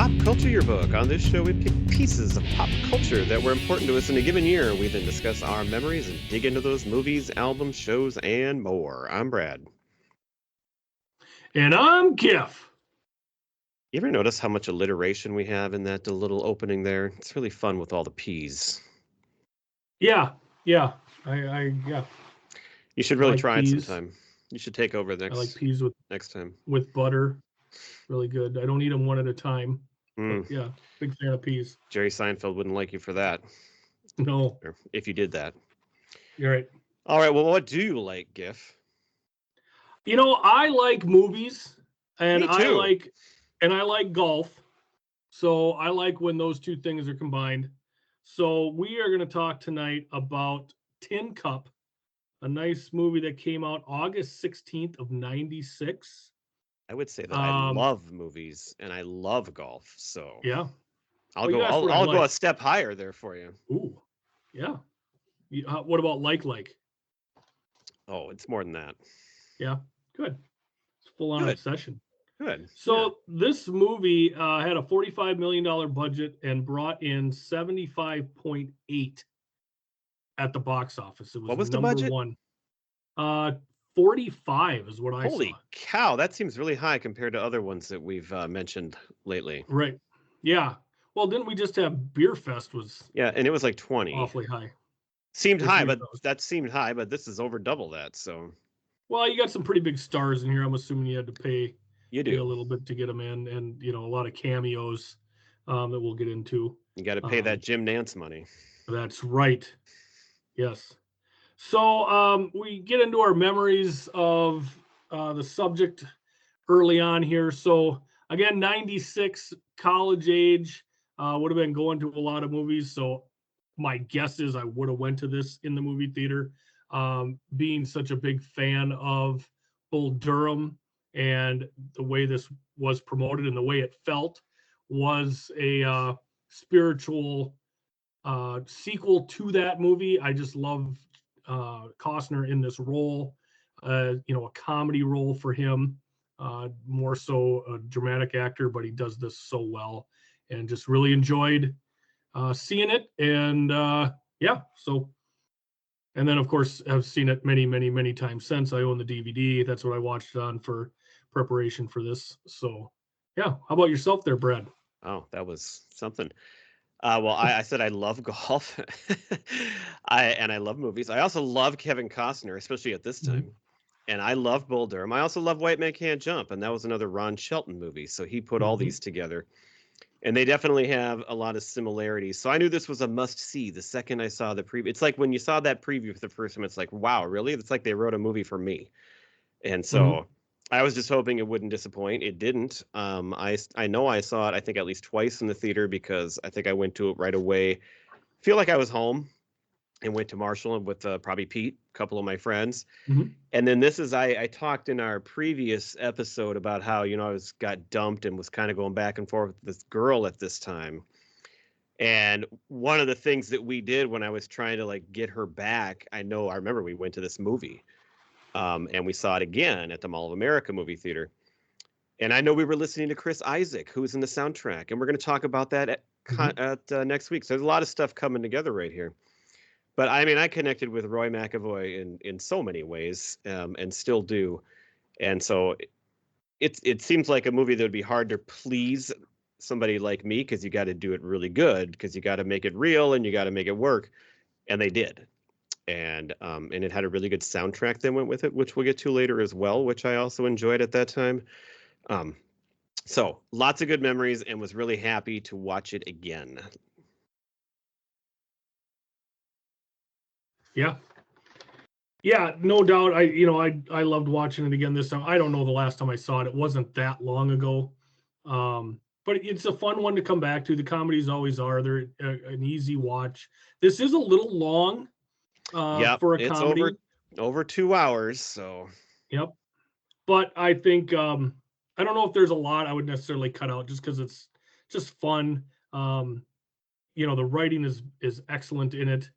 Pop Culture Yearbook. On this show, we pick pieces of pop culture that were important to us in a given year. We then discuss our memories and dig into those movies, albums, shows, and more. I'm Brad. And I'm Kiff. You ever notice how much alliteration we have in that little opening there? It's really fun with all the P's. Yeah. Yeah. You should really like try peas. it sometime. You should take over I like peas next time. with butter. Really good. I don't eat them one at a time. But yeah, big fan of peas. Jerry Seinfeld wouldn't like you for that. No. Or if you did that. You're right. All right. Well, what do you like, Giff? I like movies, and Me too. I like golf. So I like when those two things are combined. So we are going to talk tonight about Tin Cup, a nice movie that came out August 16th of 96. I would say that I love movies and I love golf. So yeah, I'll go a step higher there for you. Ooh, yeah. What about like? Oh, it's more than that. Yeah, good. It's full on obsession. Good. So this movie had a $45 million budget and brought in 75.8 at the box office. It was, what was the budget? 45 is what I saw. Holy cow, that seems really high compared to other ones that we've mentioned lately. Right. Yeah. Well, didn't we just have Beer Fest was? Yeah, and it was like 20. Awfully high. Seemed high, but that seemed high, but this is over double that. So. Well, you got some pretty big stars in here. I'm assuming you had to pay. You do a little bit to get them in, and a lot of cameos that we'll get into. You got to pay that Jim Nance money. That's right. Yes. So we get into our memories of the subject early on here. So again, 96, college age, would have been going to a lot of movies. So my guess is I would have went to this in the movie theater, being such a big fan of Bull Durham. And the way this was promoted and the way it felt was a spiritual sequel to that movie. I just love Costner in this role, a comedy role for him, more so a dramatic actor, but he does this so well, and just really enjoyed seeing it. And and then, of course, I've seen it many, many, many times since. I own the DVD. That's what I watched it on for preparation for this. So, yeah. How about yourself there, Brad? Oh, that was something. Well, I said I love golf, I love movies. I also love Kevin Costner, especially at this time. And I love Bull Durham. I also love White Man Can't Jump, and that was another Ron Shelton movie. So he put all these together. And they definitely have a lot of similarities. So I knew this was a must-see the second I saw the preview. It's like when you saw that preview for the first time, it's like, wow, really? It's like they wrote a movie for me. And so I was just hoping it wouldn't disappoint. It didn't. I know I saw it, I think, at least twice in the theater because I think I went to it right away. I feel like I was home and went to Marshall with probably Pete, a couple of my friends. And then I talked in our previous episode about how, got dumped and was kind of going back and forth with this girl at this time. And one of the things that we did when I was trying to get her back, I remember we went to this movie and we saw it again at the Mall of America movie theater. And I know we were listening to Chris Isaak, who's in the soundtrack, and we're going to talk about that at next week. So there's a lot of stuff coming together right here. But I mean, I connected with Roy McAvoy in so many ways, and still do. And so it seems like a movie that would be hard to please somebody like me because you got to do it really good because you got to make it real and you got to make it work. And they did. And it had a really good soundtrack that went with it, which we'll get to later as well, which I also enjoyed at that time. So lots of good memories and was really happy to watch it again. Yeah, no doubt. I loved watching it again this time. I don't know the last time I saw it. It wasn't that long ago. But it's a fun one to come back to. The comedies always are. They're an easy watch. This is a little long for a comedy. It's over 2 hours, so. Yep. But I think I don't know if there's a lot I would necessarily cut out just because it's just fun. The writing is excellent in it.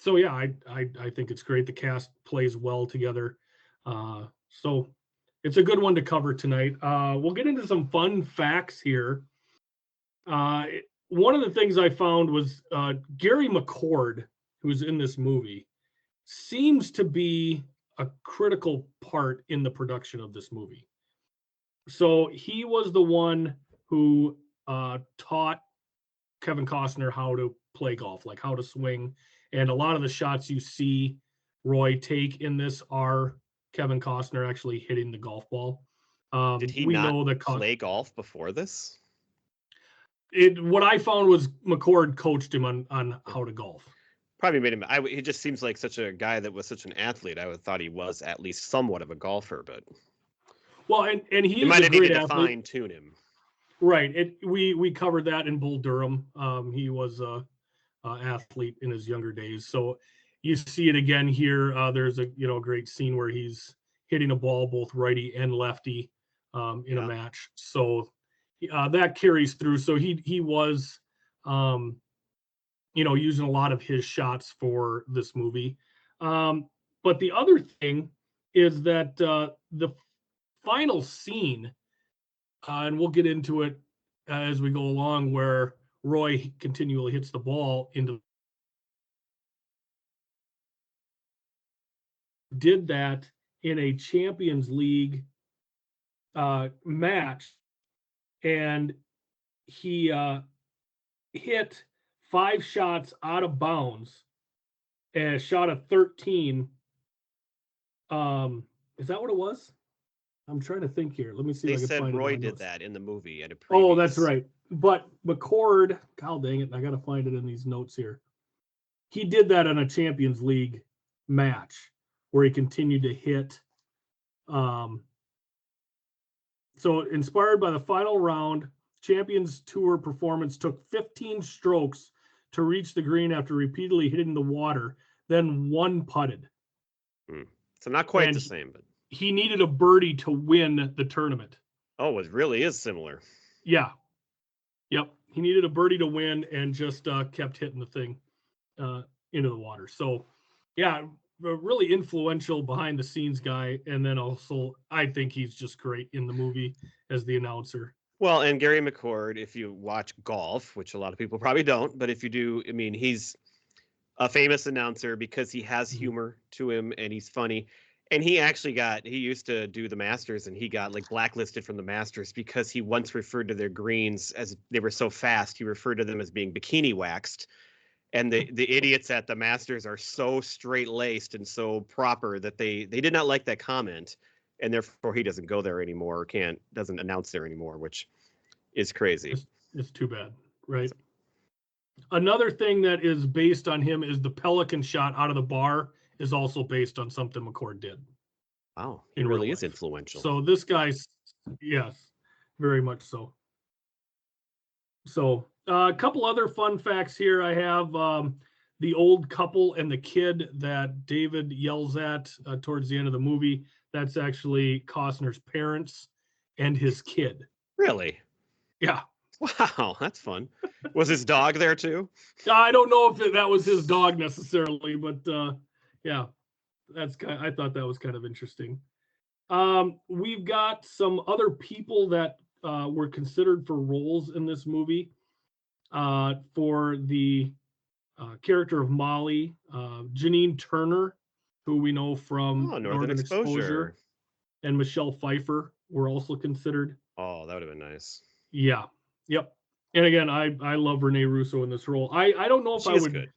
So yeah, I think it's great. The cast plays well together. So it's a good one to cover tonight. We'll get into some fun facts here. One of the things I found was Gary McCord, who's in this movie, seems to be a critical part in the production of this movie. So he was the one who taught Kevin Costner how to play golf, like how to swing. And a lot of the shots you see Roy take in this are Kevin Costner actually hitting the golf ball. Did he We not know that play golf before this? What I found was McCord coached him on how to golf. Probably made him. He just seems like such a guy that was such an athlete. I would thought he was at least somewhat of a golfer, but Well, and he you is might a have great needed to athlete. fine tune him. Right. We covered that in Bull Durham. He was a athlete in his younger days. So you see it again here. There's a great scene where he's hitting a ball both righty and lefty in a match. So that carries through. So he was using a lot of his shots for this movie. But the other thing is that the final scene, and we'll get into it as we go along, where Roy continually hits the ball into, did that in a Champions League match, and he hit 5 shots out of bounds and a shot of 13. Is that what it was? I'm trying to think here. Let me see They if I can said find Roy it. did that in the movie at a Oh, previous. that's right. But McCord, God dang it, I got to find it in these notes here. He did that in a Champions League match where he continued to hit. So inspired by the final round, Champions Tour performance took 15 strokes to reach the green after repeatedly hitting the water, then one putted. So not quite the same, but he needed a birdie to win the tournament. Oh, it really is similar. Yeah. Yep. He needed a birdie to win and just kept hitting the thing into the water. So, yeah, a really influential behind the scenes guy. And then also, I think he's just great in the movie as the announcer. Well, and Gary McCord, if you watch golf, which a lot of people probably don't, but if you do, I mean, he's a famous announcer because he has humor to him and he's funny. And he used to do the Masters and he got like blacklisted from the Masters because he once referred to their greens as they were so fast. He referred to them as being bikini waxed. And the idiots at the Masters are so straight laced and so proper that they did not like that comment. And therefore he doesn't go there anymore or doesn't announce there anymore, which is crazy. It's too bad, right? Another thing that is based on him is the Pelican shot out of the bar is also based on something McCord did. Wow, he really is influential. So this guy's, yes, very much so. So a couple other fun facts here. I have the old couple and the kid that David yells at towards the end of the movie. That's actually Costner's parents and his kid. Really? Yeah. Wow, that's fun. Was his dog there too? I don't know if that was his dog necessarily, but yeah, I thought that was kind of interesting. We've got some other people that were considered for roles in this movie. For the character of Molly, Janine Turner, who we know from Northern Exposure, and Michelle Pfeiffer were also considered. Oh, that would have been nice. Yeah. Yep. And again, I love Renee Russo in this role. I don't know if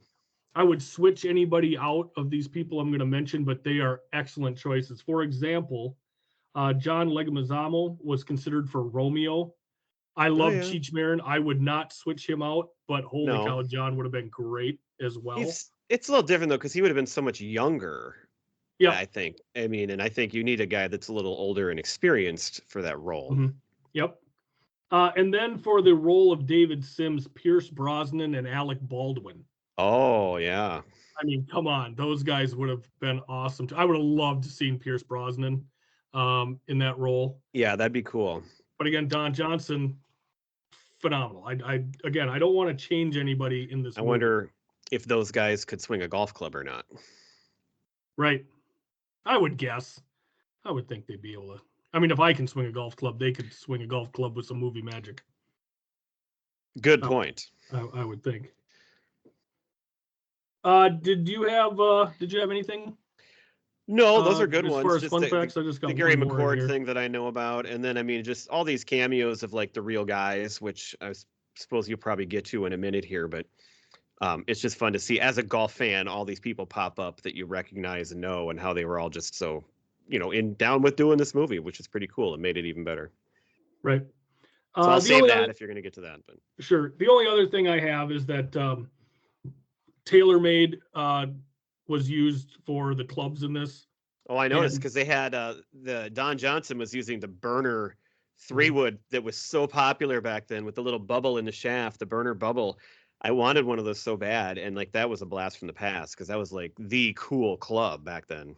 I would switch anybody out of these people I'm going to mention, but they are excellent choices. For example, John Leguizamo was considered for Romeo. I love Cheech Marin. I would not switch him out, but holy cow, John would have been great as well. It's a little different though, because he would have been so much younger. Yeah, I think. I mean, and I think you need a guy that's a little older and experienced for that role. Mm-hmm. Yep. And then for the role of David Sims, Pierce Brosnan and Alec Baldwin. Oh, yeah. I mean, come on. Those guys would have been awesome. I would have loved to see Pierce Brosnan in that role. Yeah, that'd be cool. But again, Don Johnson, phenomenal. I don't want to change anybody in this movie. Wonder if those guys could swing a golf club or not. Right. I would guess. I would think they'd be able to I mean, if I can swing a golf club, they could swing a golf club with some movie magic. Good point. I would think. Did you have anything? No, those are good As ones. far as Just fun facts, I just the got Gary one more in McCord here. thing that I know about, and then I mean, just all these cameos of like the real guys, which suppose you'll probably get to in a minute here, but it's just fun to see as a golf fan all these people pop up that you recognize and know, and how they were all just so down with doing this movie, which is pretty cool. It made it even better. Right. So I'll save that if you're going to get to that. But sure. The only other thing I have is that TaylorMade was used for the clubs in this. Oh, I noticed because they had the Don Johnson was using the burner 3-wood that was so popular back then with the little bubble in the shaft, the burner bubble. I wanted one of those so bad, and like that was a blast from the past because that was like the cool club back then.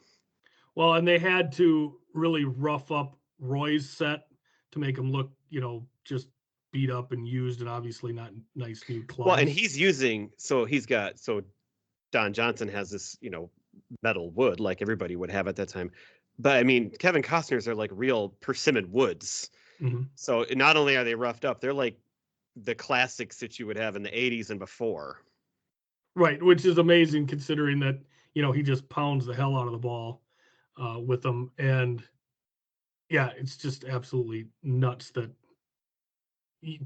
Well, and they had to really rough up Roy's set to make him look, just beat up and used, and obviously not nice new clubs. Well, and he's using Don Johnson has this, metal wood like everybody would have at that time. But I mean, Kevin Costner's are like real persimmon woods. Mm-hmm. So not only are they roughed up, they're like the classics that you would have in the 80s and before. Right, which is amazing considering that, he just pounds the hell out of the ball with them. And yeah, it's just absolutely nuts to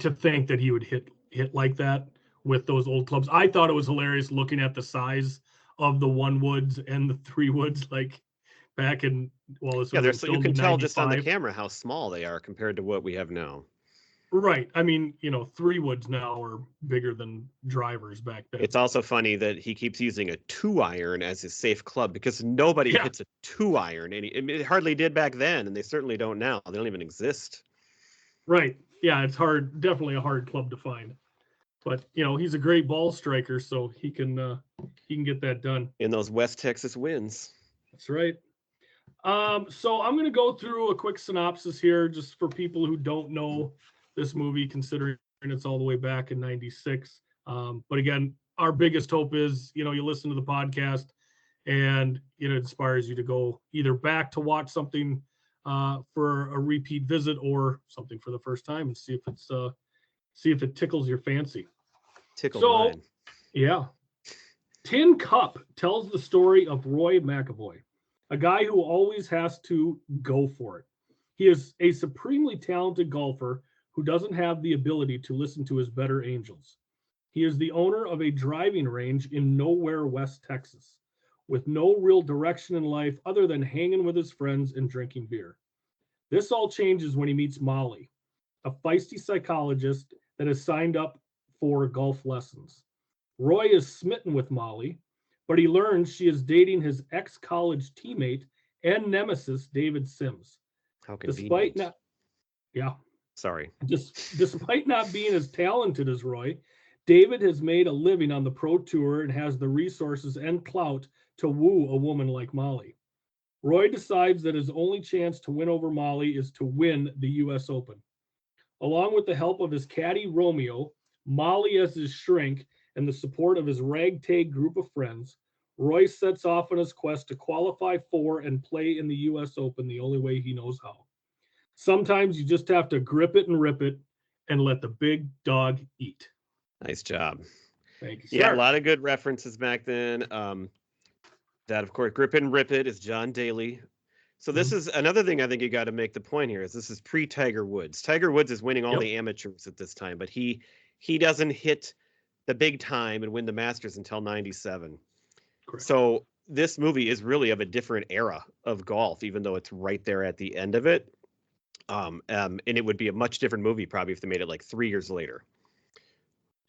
think that he would hit like that with those old clubs. I thought it was hilarious looking at the size of the 1-woods and the 3-woods, like back in, this was so you can tell 95. just on the camera how small they are compared to what we have now. Right. I mean, 3-woods now are bigger than drivers back then. It's also funny that he keeps using a 2-iron as his safe club because nobody hits a 2-iron. It hardly did back then, and they certainly don't now. They don't even exist. Right. Yeah, it's hard. Definitely a hard club to find. But he's a great ball striker, so he can get that done in those West Texas winds. That's right. So I'm going to go through a quick synopsis here, just for people who don't know this movie, considering it's all the way back in '96. But again, our biggest hope is you listen to the podcast and it inspires you to go either back to watch something for a repeat visit or something for the first time and see if it tickles your fancy. Mine. Yeah. Tin Cup tells the story of Roy McAvoy, a guy who always has to go for it. He is a supremely talented golfer who doesn't have the ability to listen to his better angels. He is the owner of a driving range in nowhere, West Texas, with no real direction in life other than hanging with his friends and drinking beer. This all changes when he meets Molly, a feisty psychologist that has signed up for golf lessons. Roy is smitten with Molly, but he learns she is dating his ex-college teammate and nemesis, David Sims. How convenient. Despite not being as talented as Roy, David has made a living on the pro tour and has the resources and clout to woo a woman like Molly. Roy decides that his only chance to win over Molly is to win the U.S. Open. Along with the help of his caddy, Romeo, Molly as his shrink, and the support of his ragtag group of friends, Roy sets off on his quest to qualify for and play in the U.S. Open the only way he knows how. Sometimes you just have to grip it and rip it and let the big dog eat. Nice job. Thank you, Yeah, sir. A lot of good references back then. That, of course, Grip It and Rip It is John Daly. So this is another thing I think you got to make the point here is this is pre-Tiger Woods. Tiger Woods is winning all the amateurs at this time, but he doesn't hit the big time and win the Masters until 97. Correct. So this movie is really of a different era of golf, even though it's right there at the end of it. And it would be a much different movie probably if they made it like 3 years later.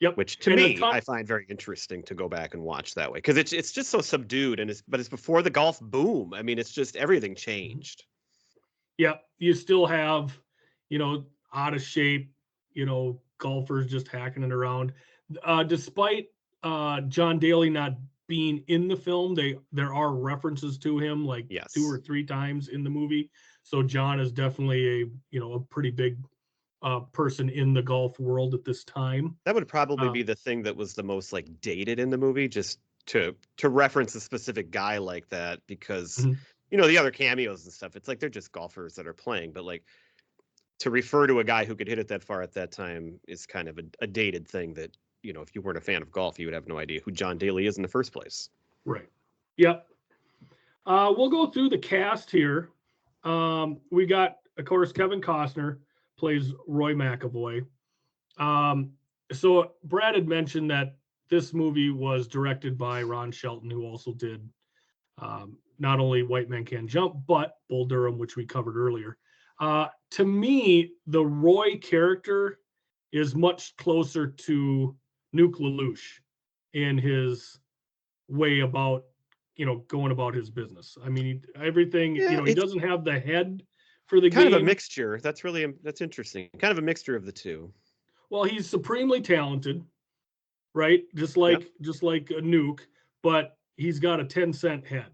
Yep. Which to me, I find very interesting to go back and watch that way because it's just so subdued but it's before the golf boom. I mean, it's just everything changed. Yeah, you still have, out of shape, golfers just hacking it around. Despite John Daly not being in the film, there are references to him like 2 or 3 times in the movie. So John is definitely a pretty big person in the golf world at this time. That would probably be the thing that was the most dated in the movie, just to reference a specific guy like that, because the other cameos and stuff, it's like they're just golfers that are playing, but like to refer to a guy who could hit it that far at that time is kind of a dated thing that, if you weren't a fan of golf, you would have no idea who John Daly is in the first place. Right. Yep. We'll go through the cast here. We got, of course, Kevin Costner plays Roy McAvoy. So Brad had mentioned that this movie was directed by Ron Shelton, who also did not only White Men Can't Jump, but Bull Durham, which we covered earlier. To me, the Roy character is much closer to Nuke Lelouch in his way about, going about his business. I mean, everything, he doesn't have the head for the kind game. Of a mixture. That's interesting. Kind of a mixture of the two. Well, he's supremely talented, right? Just like a Nuke, but he's got a 10-cent head.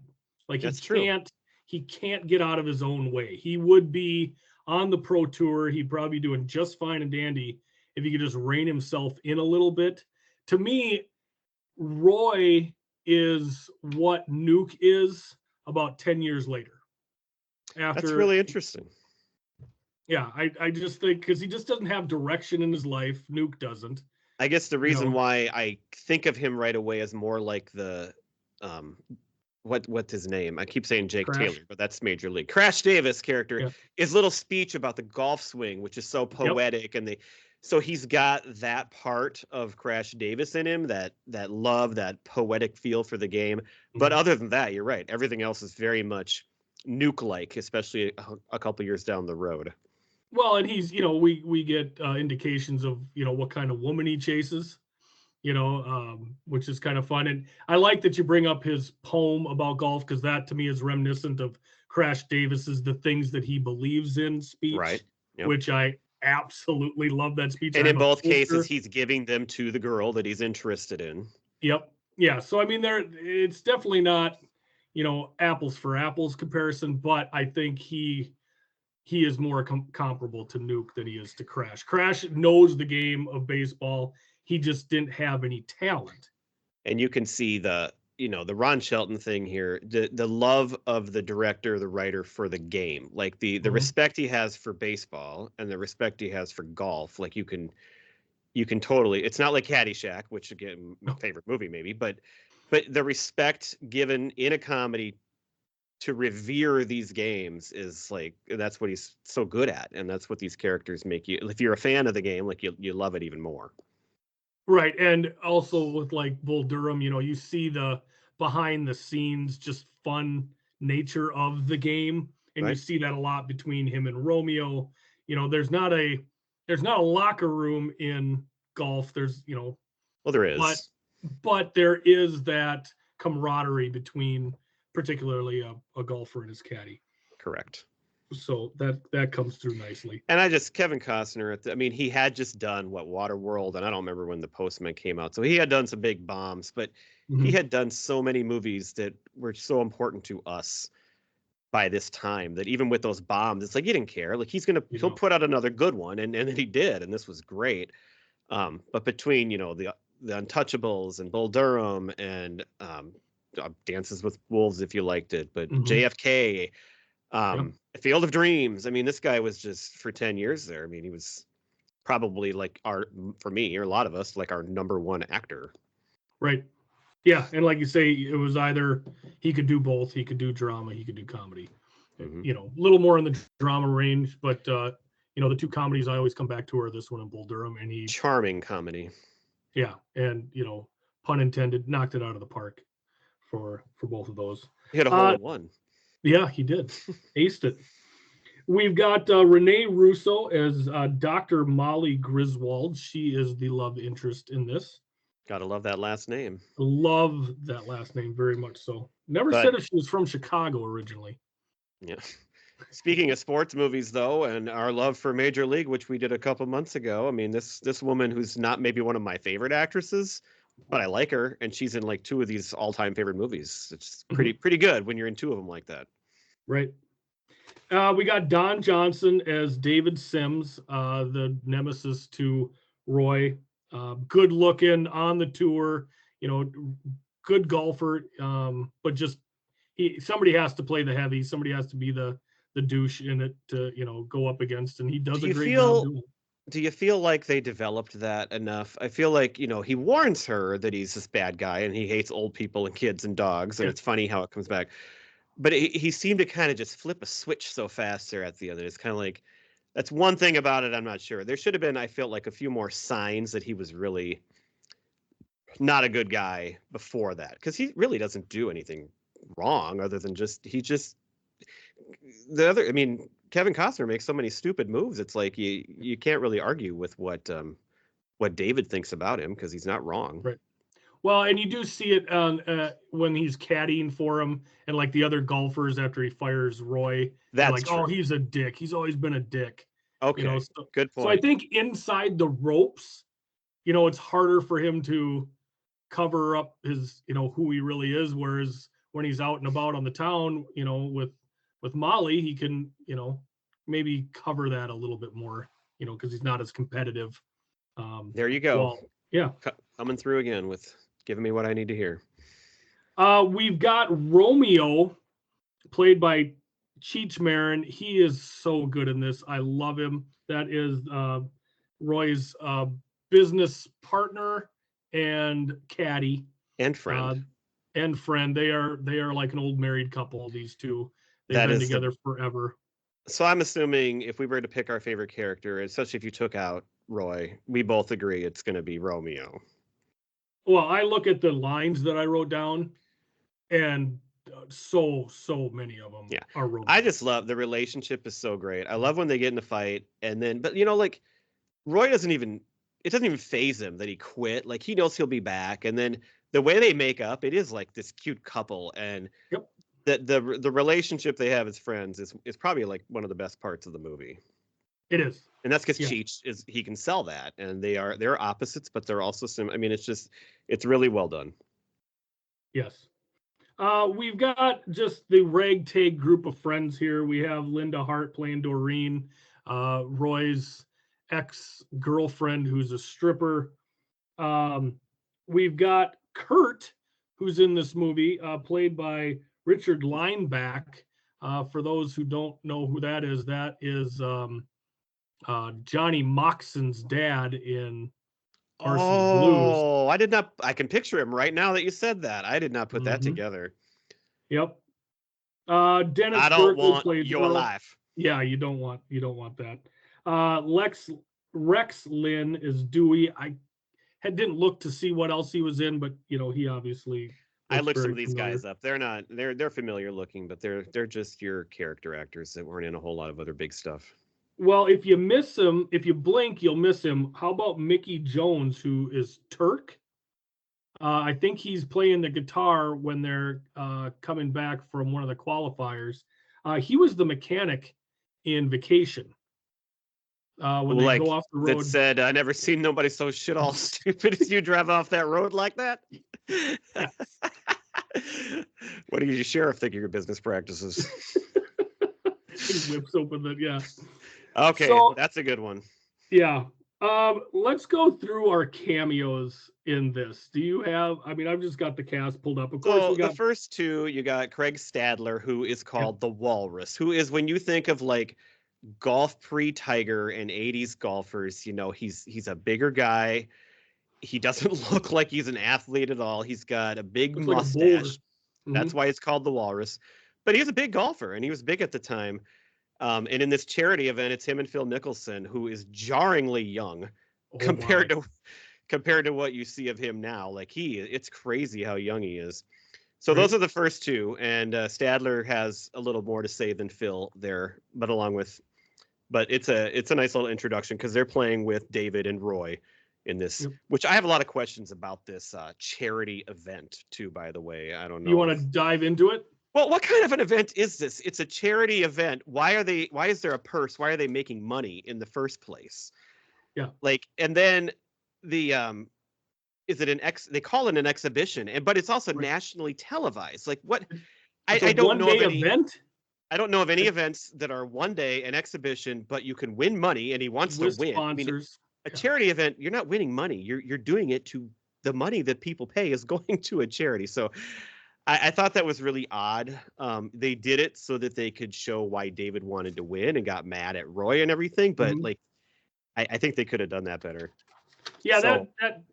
Like he can't get out of his own way. He would be on the pro tour. He'd probably be doing just fine and dandy if he could just rein himself in a little bit. To me, Roy is what Nuke is about 10 years later. That's really interesting. Yeah, I just think because he just doesn't have direction in his life. Nuke doesn't. I guess the reason why I think of him right away as more like the what's his name? I keep saying Jake Taylor, but that's Major League. Crash Davis character, his little speech about the golf swing, which is so poetic, and so he's got that part of Crash Davis in him, that love, that poetic feel for the game. But other than that, you're right. Everything else is very much Nuke-like, especially a couple years down the road. Well, and he's, we get indications of, what kind of woman he chases, which is kind of fun. And I like that you bring up his poem about golf, because that to me is reminiscent of Crash Davis's "The Things That He Believes In" speech, right? Yep. Which I absolutely love that speech. And in both cases, he's giving them to the girl that he's interested in. Yep. Yeah. So, I mean, it's definitely not, apples for apples comparison, but I think he is more comparable to Nuke than he is to Crash. Crash knows the game of baseball. He just didn't have any talent. And you can see the Ron Shelton thing here, the love of the director, the writer for the game, like the respect he has for baseball and the respect he has for golf. Like you can totally, it's not like Caddyshack, which again, my favorite movie maybe, but the respect given in a comedy to revere these games is like, that's what he's so good at. And that's what these characters make you, if you're a fan of the game, like you love it even more. Right. And also with like Bull Durham, you see the behind the scenes, just fun nature of the game. And you see that a lot between him and Romeo. There's not a locker room in golf. There's, well, there is, but there is that camaraderie between particularly a golfer and his caddy. Correct. So that comes through nicely. And Kevin Costner, he had just done Waterworld, and I don't remember when The Postman came out. So he had done some big bombs, but he had done so many movies that were so important to us by this time that even with those bombs, it's like he didn't care. Like he'll put out another good one, and then he did, and this was great. But between the Untouchables and Bull Durham and Dances with Wolves, if you liked it, but JFK, Field of Dreams. This guy was just for 10 years there. He was probably like for me or a lot of us, like our number one actor. Right. Yeah. And like you say, it was either he could do both. He could do drama. He could do comedy. A little more in the drama range, but the two comedies I always come back to are this one and Bull Durham, and charming comedy. Yeah. And, pun intended, knocked it out of the park for both of those. He had a hole in one. Yeah, he did. Aced it. We've got Renee Russo as Dr. Molly Griswold. She is the love interest in this. Gotta love that last name. Love that last name very much so. Never said if she was from Chicago originally. Yeah. Speaking of sports movies, though, and our love for Major League, which we did a couple months ago, this woman who's not maybe one of my favorite actresses, but I like her, and she's in like two of these all-time favorite movies. It's pretty good when you're in two of them like that. Right. We got Don Johnson as David Sims, the nemesis to Roy. Good looking on the tour, good golfer, but just somebody has to play the heavy, somebody has to be the douche in it to, go up against, and he Do does a you great job feel doing it. do you feel like they developed that enough? I feel like, he warns her that he's this bad guy and he hates old people and kids and dogs, and Yeah. it's funny how it comes back. But he seemed to kind of just flip a switch so fast there at the end. It's kind of like that's one thing about it. I'm not sure. There should have been, I felt like, a few more signs that he was really not a good guy before that, because he really doesn't do anything wrong other than just the other. I mean, Kevin Costner makes so many stupid moves. It's like you can't really argue with what David thinks about him because he's not wrong. Right. Well, and you do see it on when he's caddying for him, and like the other golfers after he fires Roy, they're That's like, "Oh, true. he's a dick. He's always been a dick." Okay, good So I point. think inside the ropes, it's harder for him to cover up his, who he really is. Whereas when he's out and about on the town, with Molly, he can, maybe cover that a little bit more, because he's not as competitive. There you go. Well, yeah. Coming through again with giving me what I need to hear. We've got Romeo, played by Cheech Marin. He is so good in this. I love him. That is Roy's business partner and caddy And friend. and friend. They are like an old married couple. These two, they've That been is the together forever. So I'm assuming if we were to pick our favorite character, especially if you took out Roy, we both agree it's going to be Romeo. Well, I look at the lines that I wrote down, and so many of them Yeah. are Romeo. I just love the relationship is so great. I love when they get in a fight and then, but like Roy it doesn't even phase him that he quit. Like he knows he'll be back. And then the way they make up, it is like this cute couple. And Yep. the relationship they have as friends is probably like one of the best parts of the movie. It is. And that's because Yeah. Cheech he can sell that, and they're opposites, but they're also I mean, it's really well done. Yes. We've got just the ragtag group of friends here. We have Linda Hart playing Doreen, Roy's ex-girlfriend who's a stripper. We've got Kurt, who's in this movie, played by Richard Lineback. For those who don't know who that is Johnny Moxon's dad in Parsons Blues. Oh, I can picture him right now that you said that. I did not put that together. Yep. Dennis I don't Berkeley want plays your Earl. life. Yeah, you don't want that. Rex Lynn is Dewey. I didn't look to see what else he was in, but he obviously. I looked some of these guys up. They're familiar looking, but they're just your character actors that weren't in a whole lot of other big stuff. Well, if you miss him, if you blink, you'll miss him. How about Mickey Jones, who is Turk? I think he's playing the guitar when they're coming back from one of the qualifiers. He was the mechanic in Vacation. When they go off the road. That said, I never seen nobody so shit all stupid as you drive off that road like that. What do you sheriff think of your business practices? He whips open the Okay, so, that's a good one. Yeah. Let's go through our cameos in this. Do you have? I mean, I've just got the cast pulled up. Of course, we got the first two. You got Craig Stadler, who is called the Walrus, who is when you think of like golf pre-Tiger and 80s golfers, he's a bigger guy. He doesn't look like he's an athlete at all. He's got a big mustache. That's why it's called the Walrus. But he's a big golfer, and he was big at the time. And in this charity event, it's him and Phil Mickelson, who is jarringly young compared to what you see of him now. Like it's crazy how young he is. So those are the first two, and Stadler has a little more to say than Phil there, but it's a nice little introduction because they're playing with David and Roy in this, which I have a lot of questions about this charity event too. By the way, I don't know. You want to dive into it? Well, what kind of an event is this? It's a charity event. Why is there a purse? Why are they making money in the first place? Yeah. Like, and then the is it they call it an exhibition, but it's also nationally televised. Like what? I don't know of any event. I don't know of any events that are one day an exhibition, but you can win money, and he wants to win. Sponsors. I mean, a charity event, you're not winning money. You're doing it to the money that people pay is going to a charity. So I thought that was really odd. They did it so that they could show why David wanted to win and got mad at Roy and everything, but Mhm. like I think they could have done that better. Yeah, So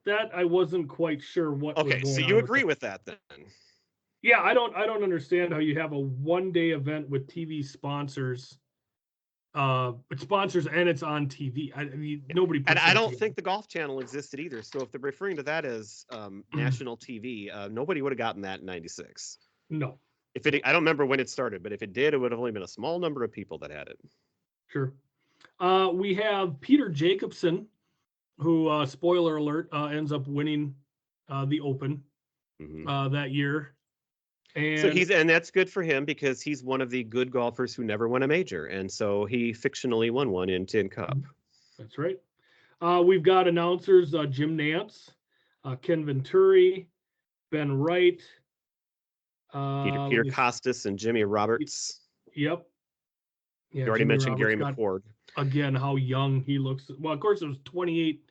that I wasn't quite sure what was okay, so going you on with agree that. with that then? Yeah, I don't understand how you have a one-day event with TV sponsors, it sponsors and it's on TV. I mean, nobody And puts I that don't together. think the Golf Channel existed either. So if they're referring to that as national TV, nobody would have gotten that in '96. No, If it, no, I don't remember when it started, but if it did, it would have only been a small number of people that had it. sure. We have Peter Jacobson, who, spoiler alert, ends up winning the Open Hmm. that year. So And and that's good for him because he's one of the good golfers who never won a major, and so he fictionally won one in Tin Cup. that's right. We've got announcers Jim Nance, Ken Venturi, Ben Wright. Let Peter me. Costas and Jimmy Roberts. Yep. You Yeah, already Jimmy mentioned Roberts Gary got McCord. again how young he looks. Well, of course, it was 28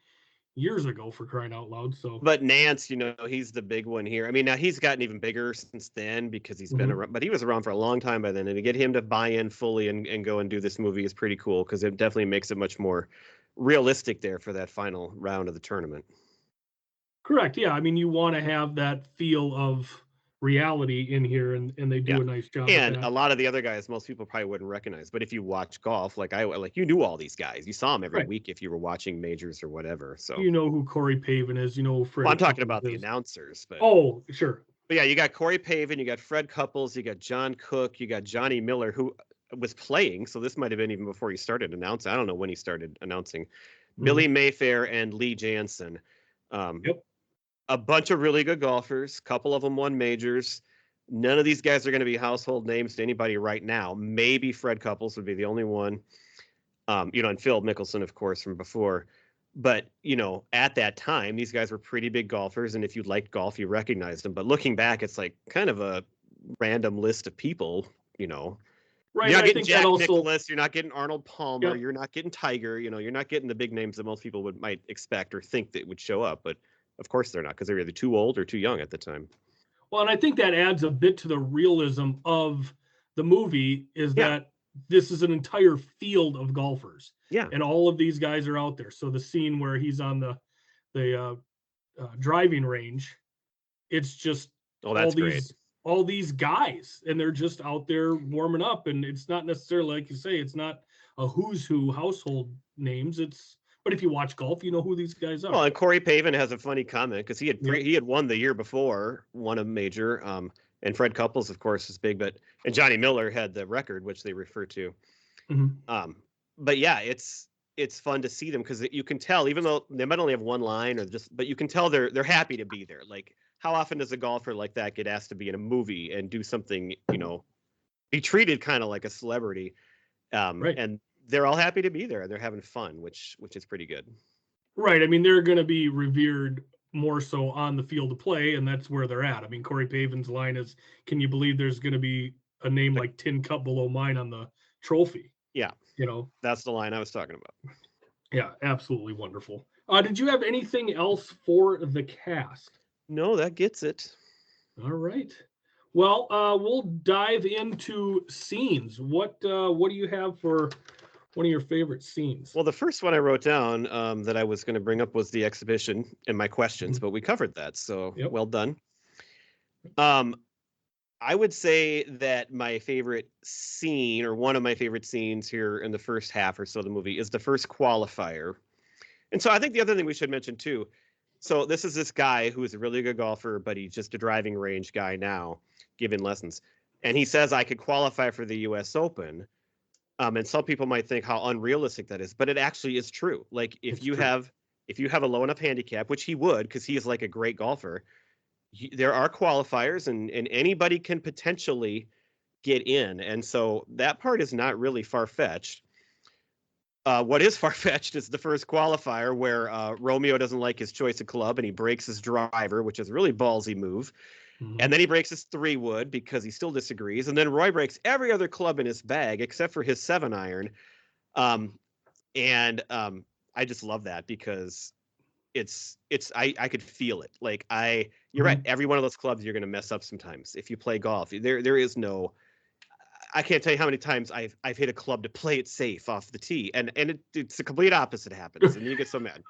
years ago for crying out loud. So, But Nance, he's the big one here. I mean, now he's gotten even bigger since then because he's been mhm. around, but he was around for a long time by then. And to get him to buy in fully and go and do this movie is pretty cool because it definitely makes it much more realistic there for that final round of the tournament. Correct. Yeah, I mean, you want to have that feel of reality in here, and they Yeah. do a nice job with And that. a lot of the other guys, most people probably wouldn't recognize. But if you watch golf, like you knew all these guys. You saw them every Right. week if you were watching majors or whatever. So, You know who Corey Pavin is. You know who well, Freddie I'm talking Couples about the is. announcers, but Oh, sure. yeah, you got Corey Pavin, you got Fred Couples, you got John Cook, you got Johnny Miller, who was playing. So this might have been even before he started announcing. I don't know when he started announcing. Mhm. Billy Mayfair and Lee Jansen. Um, Yep. a bunch of really good golfers. Couple of them won majors. None of these guys are going to be household names to anybody right now. Maybe Fred Couples would be the only one. And Phil Mickelson, of course, from before. But, at that time, these guys were pretty big golfers. And if you liked golf, you recognized them. But looking back, it's like kind of a random list of people, you know. Right, You're and not I getting think that Jack also. Nicklaus. You're not getting Arnold Palmer. Yep. You're not getting Tiger. You're not getting the big names that most people might expect or think that would show up. But of course they're not because they're either too old or too young at the time. Well, and I think that adds a bit to the realism of the movie is Yeah. that this is an entire field of golfers, Yeah. and all of these guys are out there. So the scene where he's on the driving range, it's just Oh, all that's great. these guys, and they're just out there warming up. And it's not necessarily like you say, it's not a who's who household names. But if you watch golf, you know who these guys Well, are. and Corey Pavin has a funny comment because Yep. he had won the year before, won a major. And Fred Couples, of course, is big, and Johnny Miller had the record, which they refer to. Mhm. Um, but yeah, it's fun to see them because you can tell, even though they might only have one line but you can tell they're happy to be there. Like, how often does a golfer like that get asked to be in a movie and do something, be treated kind of like a celebrity? Right. And they're all happy to be there and they're having fun, which is pretty good. Right. I mean, they're going to be revered more so on the field of play, and that's where they're at. I mean, Corey Pavin's line is, "Can you believe there's going to be a name Like, like Tin Cup below mine on the trophy?" yeah, You know, that's the line I was talking about. yeah, absolutely wonderful. Did you have anything else for the cast? No, that gets it. All right. Well, we'll dive into scenes. What do you have for one of your favorite scenes? Well, the first one I wrote down that I was going to bring up was the exhibition and my questions, Mhm. but we covered that, so Yep. well done. Um, I would say that my favorite scene, or one of my favorite scenes here in the first half or so of the movie, is the first qualifier. And so I think the other thing we should mention too. So this is this guy who is a really good golfer, but he's just a driving range guy now, giving lessons. And he says I could qualify for the U.S. Open. And some people might think how unrealistic that is, but it actually is true. Like It's true. if you have a low enough handicap, which he would, because he is like a great golfer, there are qualifiers, and anybody can potentially get in. And so that part is not really far fetched. What is far fetched is the first qualifier where Romeo doesn't like his choice of club and he breaks his driver, which is a really ballsy move. And Mhm. then he breaks his 3-wood because he still disagrees. And then Roy breaks every other club in his bag except for his 7-iron. Um, and I just love that because I could feel it. Like you're right. Mhm. Every one of those clubs you're going to mess up sometimes if you play golf. There is no. I can't tell you how many times I've hit a club to play it safe off the tee, and it's the complete opposite happens, and you get so mad.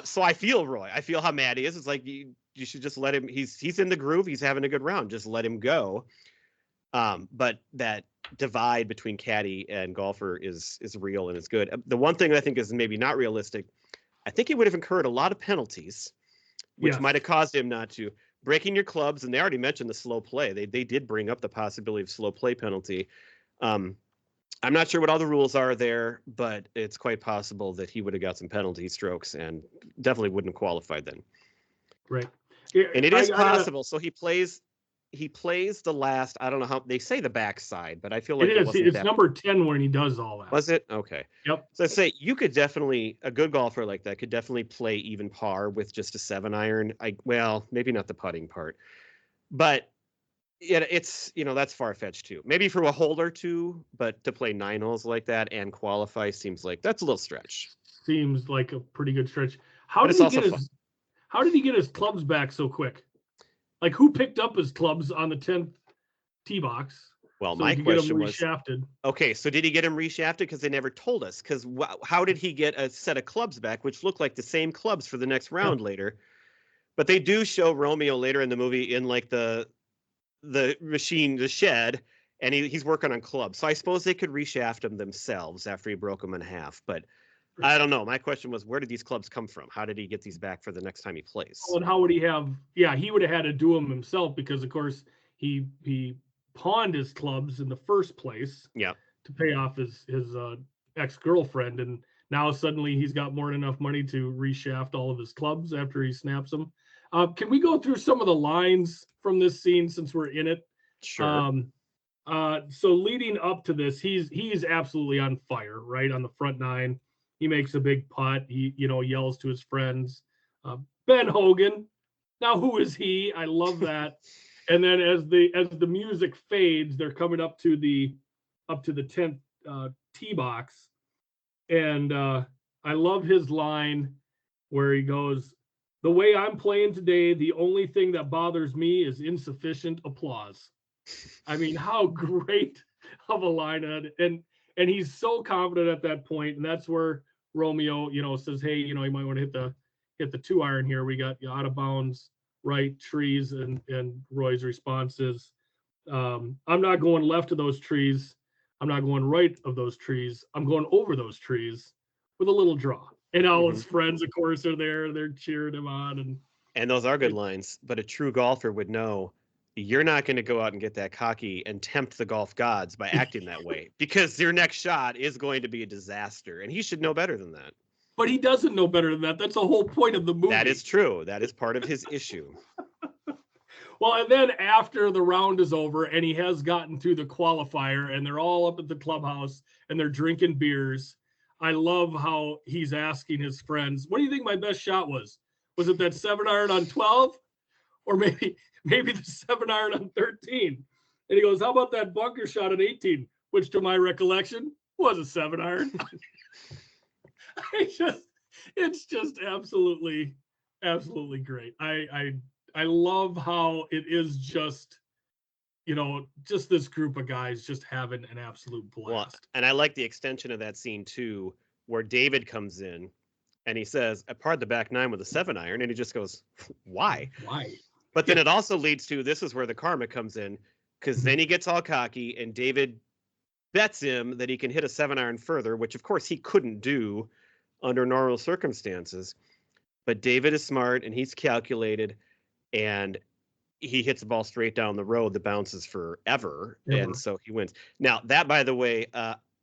So I feel Roy. I feel how mad he is. It's like you should just let him. He's in the groove. He's having a good round. Just let him go. But that divide between caddy and golfer is real and it's good. The one thing I think is maybe not realistic, I think he would have incurred a lot of penalties, which Yes. might have caused him not to. Breaking your clubs, and they already mentioned the slow play. They did bring up the possibility of slow play penalty. I'm not sure what all the rules are there, but it's quite possible that he would have got some penalty strokes and definitely wouldn't have qualified then. Right. Yeah, And it is I gotta, possible. So he plays the last, I don't know how they say the backside, but I feel like it it is. wasn't It's that. number 10 when he does all that. Was it? Okay. Yep. So I say you could definitely, a good golfer like that could definitely play even par with just a 7-iron. Well, maybe not the putting part, but it's that's far-fetched too. Maybe for a hole or two, but to play 9 holes like that and qualify seems like that's a little stretch. Seems like a pretty good stretch. How But did it's he also get fun. How did he get his clubs back so quick? Like, who picked up his clubs on the 10th tee box? Well, So my he could get them question was, reshafted. okay, so did he get him reshafted? Because they never told us. Because how did he get a set of clubs back, which look like the same clubs for the next round later? But they do show Romeo later in the movie in like the machine, the shed, and he's working on clubs. So I suppose they could reshaft them themselves after he broke them in half. But I don't know. My question was, where did these clubs come from? How did he get these back for the next time he plays? Well, and how would he have? Yeah, he would have had to do them himself because, of course, he pawned his clubs in the first place. Yeah. To pay off his ex-girlfriend, and now suddenly he's got more than enough money to reshaft all of his clubs after he snaps them. Can we go through some of the lines from this scene since we're in it? Sure. So leading up to this, he's absolutely on fire, right on the front 9. He makes a big putt. He yells to his friends, Ben Hogan. Now who is he? I love that. And then as the music fades, they're coming up to the 10th tee box, and I love his line where he goes, "The way I'm playing today, the only thing that bothers me is insufficient applause." I mean, how great of a line, and he's so confident at that point, and that's where Romeo, says, "Hey, you might want to hit the 2-iron here. We got out of bounds, right trees," and Roy's response is, "I'm not going left of those trees. I'm not going right of those trees. I'm going over those trees with a little draw." And all his friends, of course, are there. They're cheering him on. And those are good lines. But a true golfer would know you're not going to go out and get that cocky and tempt the golf gods by acting that way, because your next shot is going to be a disaster. And he should know better than that. But he doesn't know better than that. That's the whole point of the movie. That is true. That is part of his issue. Well, and then after the round is over and he has gotten through the qualifier and they're all up at the clubhouse and they're drinking beers, I love how he's asking his friends, "What do you think my best shot was? Was it that 7-iron on 12? Or maybe the 7-iron on 13? And he goes, "How about that bunker shot at 18, which to my recollection was a 7-iron?" It's just absolutely great. I love how it is just this group of guys just having an absolute blast. Well, and I like the extension of that scene too, where David comes in and he says, "I parred the back 9 with a 7-iron," and he just goes, "Why?" But then it also leads to, this is where the karma comes in, because then he gets all cocky and David bets him that he can hit a 7-iron further, which of course he couldn't do under normal circumstances. But David is smart and he's calculated, and he hits the ball straight down the road that bounces forever. And so he wins. Now, that, by the way,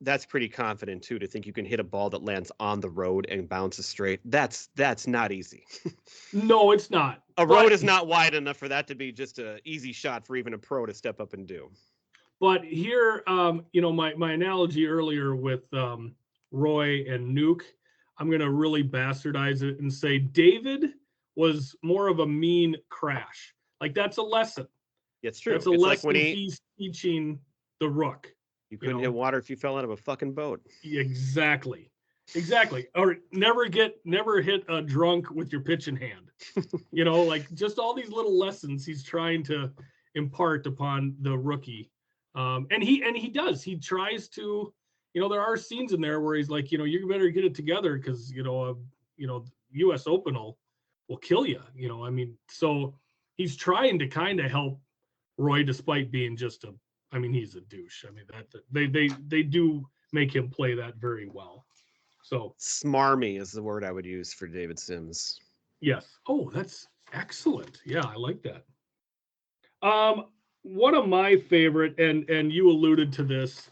that's pretty confident too, to think you can hit a ball that lands on the road and bounces straight. That's not easy. No, it's not. A road is not wide enough for that to be just an easy shot for even a pro to step up and do. But here, my analogy earlier with Roy and Nuke, I'm going to really bastardize it and say David was more of a mean crash. Like, that's a lesson. It's true. That's a lesson like when he's teaching the Rook. You couldn't hit water if you fell out of a fucking boat. Exactly. Exactly. Or never hit a drunk with your pitch in hand. Like just all these little lessons he's trying to impart upon the rookie. And he does. He tries to, there are scenes in there where he's like, you better get it together because US Open will kill you. I mean, so he's trying to kind of help Roy despite being he's a douche. I mean, that they do make him play that very well. So Smarmy is the word I would use for David Sims. yes. Oh, that's excellent. Yeah, I like that. One of my favorite, and you alluded to this,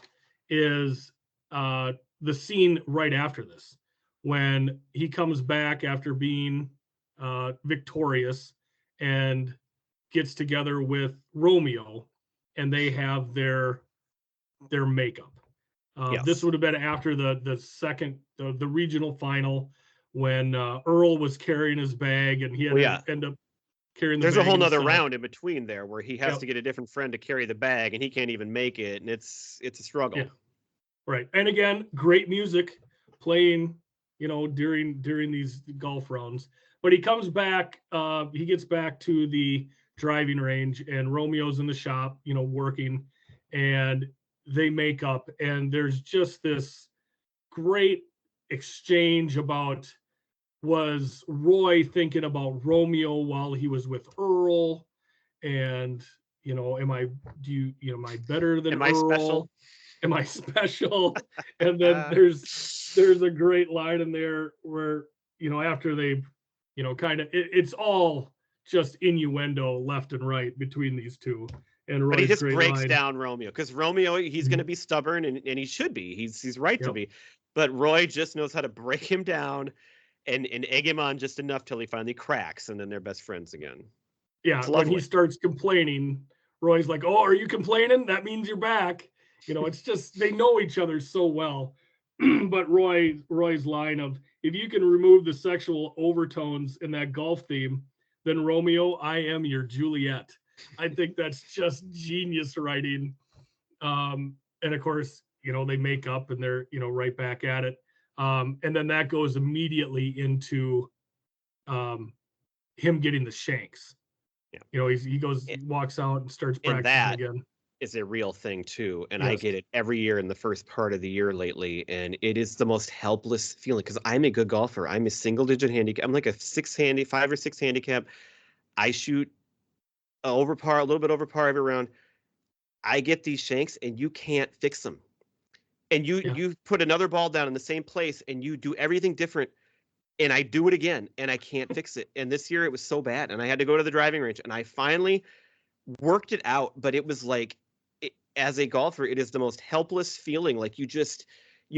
is the scene right after this, when he comes back after being victorious and gets together with Romeo, and they have their makeup. Yes. This would have been after the second the regional final when Earl was carrying his bag and he had to end up carrying the There's bag a whole nother himself. round in between there where he has to get a different friend to carry the bag and he can't even make it, and it's a struggle. Yeah. Right. And again, great music playing, during these golf rounds. But he comes back, he gets back to the driving range and Romeo's in the shop, working, and they make up, and there's just this great exchange about, was Roy thinking about Romeo while he was with Earl? And, am I better than Am I Earl? special? Am I special? And then there's a great line in there where, after they, kind of, it's all just innuendo left and right between these two. And Roy's but he just great breaks line. down Romeo because Romeo, he's going to be stubborn and he should be. He's right to be. But Roy just knows how to break him down and egg him on just enough till he finally cracks, and then they're best friends again. Yeah, when he starts complaining, Roy's like, "Oh, are you complaining? That means you're back." It's just they know each other so well. But Roy's line of, if you can remove the sexual overtones in that golf theme, then Romeo, I am your Juliet. I think that's just genius writing. And of course, they make up and they're, right back at it. And then that goes immediately into him getting the shanks. Yeah. He walks out and starts practicing again. Is a real thing too, and Yes. I get it every year in the first part of the year lately, and it is the most helpless feeling because I'm a good golfer. I'm a single-digit handicap. I'm like a 5 or 6 handicap. I shoot over par, a little bit over par every round. I get these shanks, and you can't fix them. And you put another ball down in the same place, and you do everything different, and I do it again, and I can't fix it. And this year it was so bad, and I had to go to the driving range, and I finally worked it out, but it was like, as a golfer, it is the most helpless feeling. Like you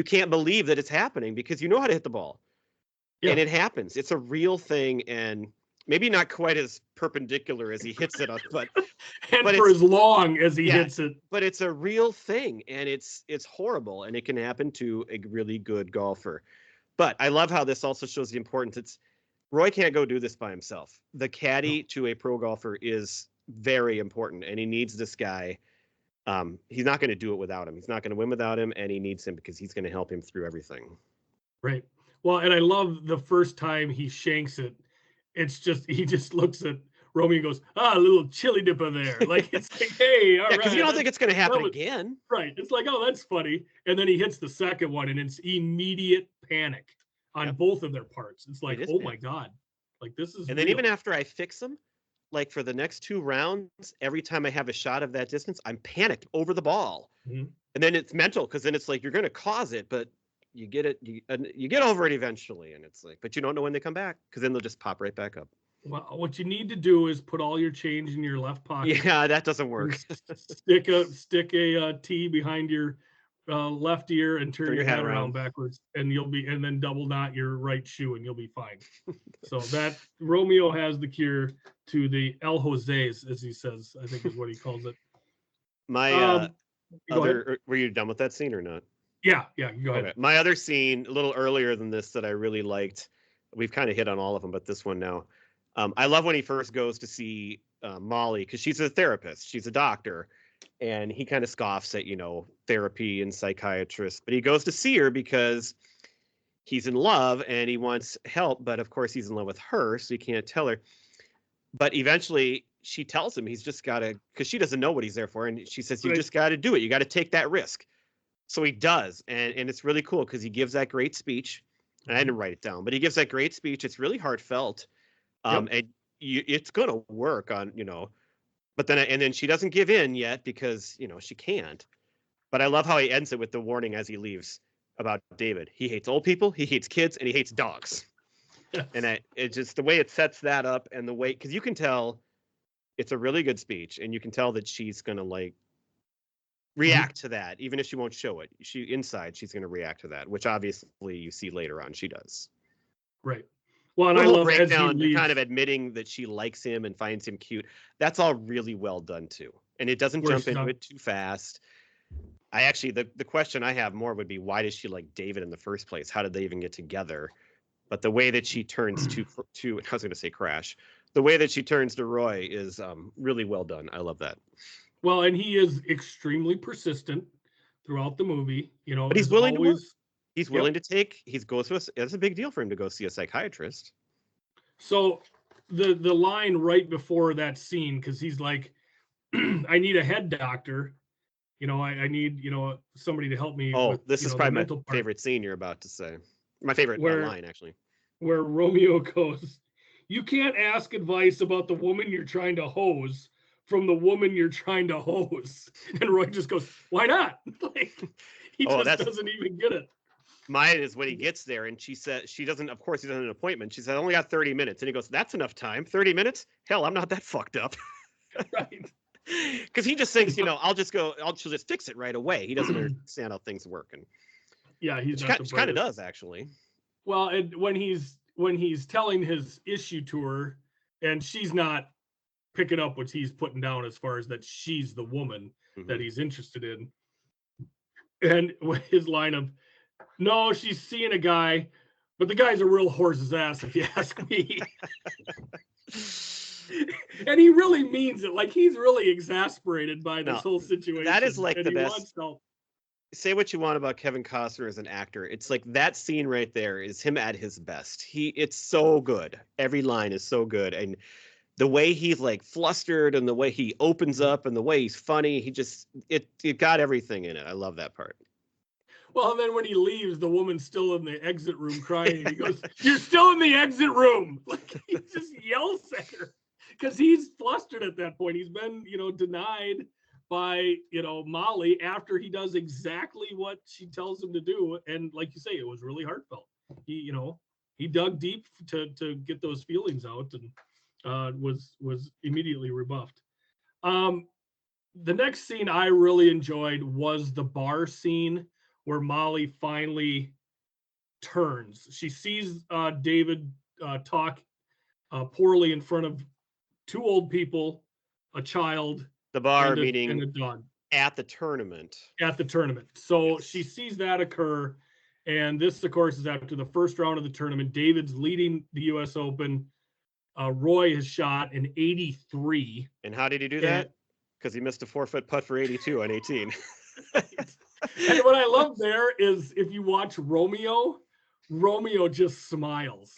can't believe that it's happening because you know how to hit the ball, and it happens. It's a real thing, and maybe not quite as perpendicular as he hits it, but for as long as he hits it. But it's a real thing, and it's horrible, and it can happen to a really good golfer. But I love how this also shows the importance. Roy can't go do this by himself. The caddy to a pro golfer is very important, and he needs this guy. He's not going to do it without him. He's not going to win without him, and he needs him because he's going to help him through everything. Right. Well, and I love the first time he shanks it. It's just, he just looks at Romeo and goes, a little chili dipper there. Like, it's like, hey, all right. Because you don't think it's going to happen again. Right. It's like, oh, that's funny. And then he hits the second one, and it's immediate panic on both of their parts. It's like, oh my God. Like, this is And then even after I fix them, like for the next 2 rounds, every time I have a shot of that distance, I'm panicked over the ball. Mm-hmm. And then it's mental because then it's like you're going to cause it, but you get it, you get over it eventually. And it's like, but you don't know when they come back because then they'll just pop right back up. Well, what you need to do is put all your change in your left pocket. Yeah, that doesn't work. stick a T behind your left ear and turn your head around backwards, and and then double knot your right shoe, and you'll be fine. So that Romeo has the cure to the El Jose's, as he says, I think is what he calls it. My were you done with that scene or not? Yeah, go ahead. Okay. My other scene, a little earlier than this, that I really liked. We've kind of hit on all of them, but this one now. I love when he first goes to see Molly because she's a therapist, she's a doctor, and he kind of scoffs at therapy and psychiatrists, but he goes to see her because he's in love and he wants help, but of course he's in love with her, so he can't tell her. But eventually she tells him he's just got to, because she doesn't know what he's there for. And she says, you Right. just got to do it. You got to take that risk. So he does. And it's really cool because he gives that great speech. And I didn't write it down, but he gives that great speech. It's really heartfelt. Yep. And it's going to work on, but then she doesn't give in yet because, she can't. But I love how he ends it with the warning as he leaves about David. He hates old people, he hates kids, and he hates dogs. Yes. And it's just the way it sets that up, and the way, because you can tell it's a really good speech, and you can tell that she's going to react to that, even if she won't show it. She's going to react to that, which obviously you see later on she does. Right. Well, and the I whole love as he breakdown, leaves, kind of admitting that she likes him and finds him cute. That's all really well done too, and it doesn't Where's jump into Doug? it too fast. I actually, the question I have more would be, why does she like David in the first place? How did they even get together? But the way that she turns to I was going to say Crash, the way that she turns to Roy is really well done. I love that. Well, and he is extremely persistent throughout the movie. But he's as willing to work. always. He's willing to take. He's goes to us. It's a big deal for him to go see a psychiatrist. So the line right before that scene, because he's like, I need a head doctor. I need somebody to help me. Oh, with, this is the probably my mental part. favorite scene you're about to say. My favorite line, actually. Where Romeo goes, you can't ask advice about the woman you're trying to hose from the woman you're trying to hose. And Roy just goes, why not? He doesn't even get it. Mine is when he gets there and she says, he doesn't have an appointment. She said, I only got 30 minutes. And he goes, that's enough time. 30 minutes? Hell, I'm not that fucked up. Right. Because he just thinks, she'll just fix it right away. He doesn't understand how things work. And yeah, she kind of does, actually. Well, and when he's telling his issue to her, and she's not picking up what he's putting down as far as that she's the woman that he's interested in. And his line of, no, she's seeing a guy, but the guy's a real horse's ass, if you ask me. And he really means it. Like, he's really exasperated by this whole situation. That is like and the best. Say what you want about Kevin Costner as an actor. It's like that scene right there is him at his best. It's so good. Every line is so good. And the way he's like flustered and the way he opens up and the way he's funny, it got everything in it. I love that part. Well, and then when he leaves, the woman's still in the exit room crying. And he goes, you're still in the exit room. Like, he just yells at her because he's flustered at that point. He's been, denied by, Molly after he does exactly what she tells him to do. And like you say, it was really heartfelt. He dug deep to get those feelings out and was immediately rebuffed. The next scene I really enjoyed was the bar scene, where Molly finally turns. She sees David talk poorly in front of two old people, a child, the bar meeting, and a dog at the tournament. So she sees that occur, and this, of course, is after the first round of the tournament. David's leading the U.S. Open. Roy has shot an 83. And how did he do that? Because he missed a 4-foot putt for 82 on 18. And what I love there is if you watch Romeo just smiles,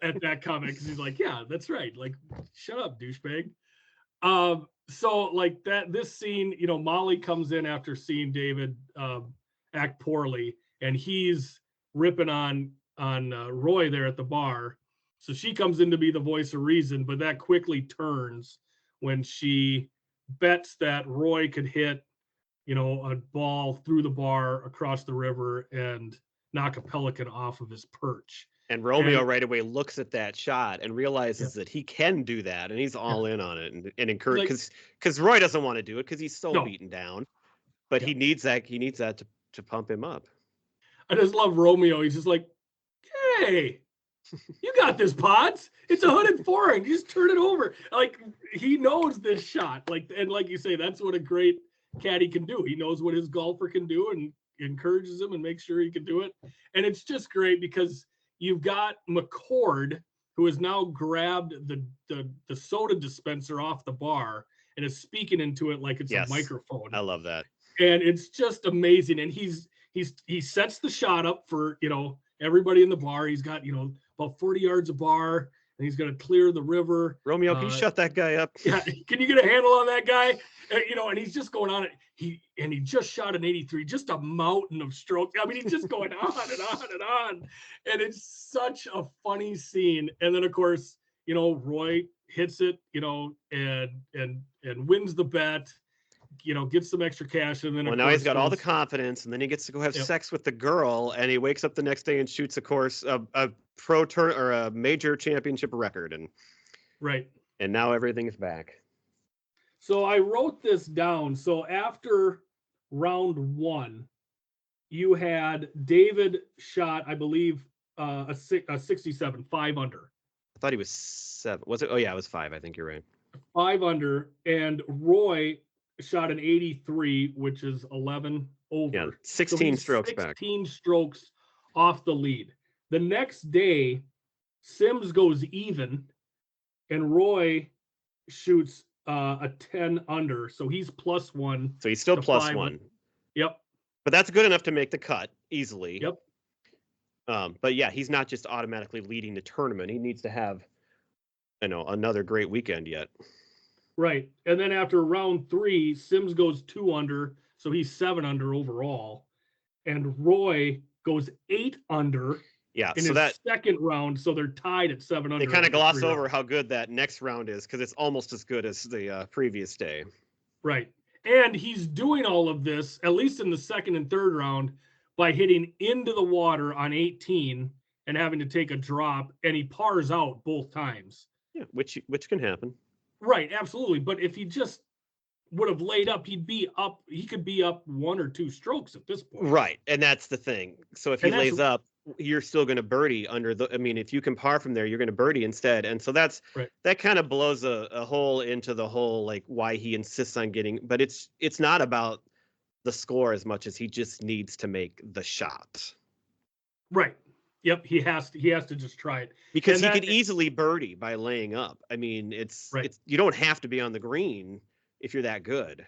at that comment, because he's like, yeah, that's right. Like, shut up, douchebag. So like this scene, Molly comes in after seeing David act poorly, and he's ripping on Roy there at the bar. So she comes in to be the voice of reason, but that quickly turns when she bets that Roy could hit a ball through the bar across the river and knock a pelican off of his perch. And Romeo right away looks at that shot and realizes that he can do that, and he's all in on it and encourage, because Roy doesn't want to do it because he's so beaten down, but he needs that to pump him up. I just love Romeo. He's just like, hey, you got this, Potts. It's a hooded forehand. You just turn it over. Like, he knows this shot. And like you say, that's what a great caddy can do. He knows what his golfer can do and encourages him and makes sure he can do it. And it's just great because you've got McCord, who has now grabbed the soda dispenser off the bar and is speaking into it like it's a microphone. I love that. And it's just amazing. And he sets the shot up for, everybody in the bar. He's got, about 40 yards of bar, and he's going to clear the river. Romeo, can you shut that guy up? Yeah, can you get a handle on that guy? And he's just going on it. He just shot an 83, just a mountain of strokes. I mean, he's just going on and on and on. And it's such a funny scene. And then, of course, Roy hits it, and wins the bet, gets some extra cash. And then, now he's got all the confidence, and then he gets to go have sex with the girl, and he wakes up the next day and shoots, of course, a pro turn or a major championship record. And right. And now everything is back. So I wrote this down. So after round 1, you had David shot, I believe, a 67, 5 under. I thought he was 7. Was it? Oh yeah, it was 5. I think you're right. 5 under, and Roy shot an 83, which is 11 over. Yeah, 16 strokes back. 16 strokes off the lead. The next day, Sims goes even, and Roy shoots a 10 under, so he's +1. So he's still +1. Yep. But that's good enough to make the cut easily. Yep. But yeah, he's not just automatically leading the tournament. He needs to have, another great weekend yet. Right. And then after round 3, Sims goes 2 under, so he's 7 under overall. And Roy goes 8 under. Yeah, in so his second round, so they're tied at 7 under. They kind of gloss over how good that next round is, because it's almost as good as the previous day. Right. And he's doing all of this, at least in the second and third round, by hitting into the water on 18 and having to take a drop, and he pars out both times. Yeah, which can happen. Right, absolutely. But if he just would have laid up, he could be up 1 or 2 strokes at this point. Right, and that's the thing. So if he lays up, you're still going to birdie if you can par from there, you're going to birdie instead. And so that kind of blows a hole into the whole, like, why he insists on getting, but it's not about the score as much as he just needs to make the shot. Right. Yep. He has to just try it, because he could easily birdie by laying up. I mean, it's you don't have to be on the green if you're that good.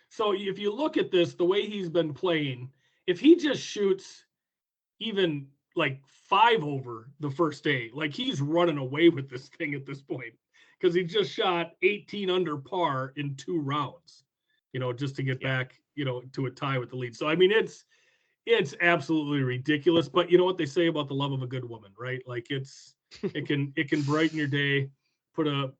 So if you look at this, the way he's been playing, if he just shoots even like 5 over the first day, like, he's running away with this thing at this point, because he just shot 18 under par in 2 rounds, just to get back, to a tie with the lead. So, I mean, it's absolutely ridiculous, but you know what they say about the love of a good woman, right? Like, it can brighten your day, put a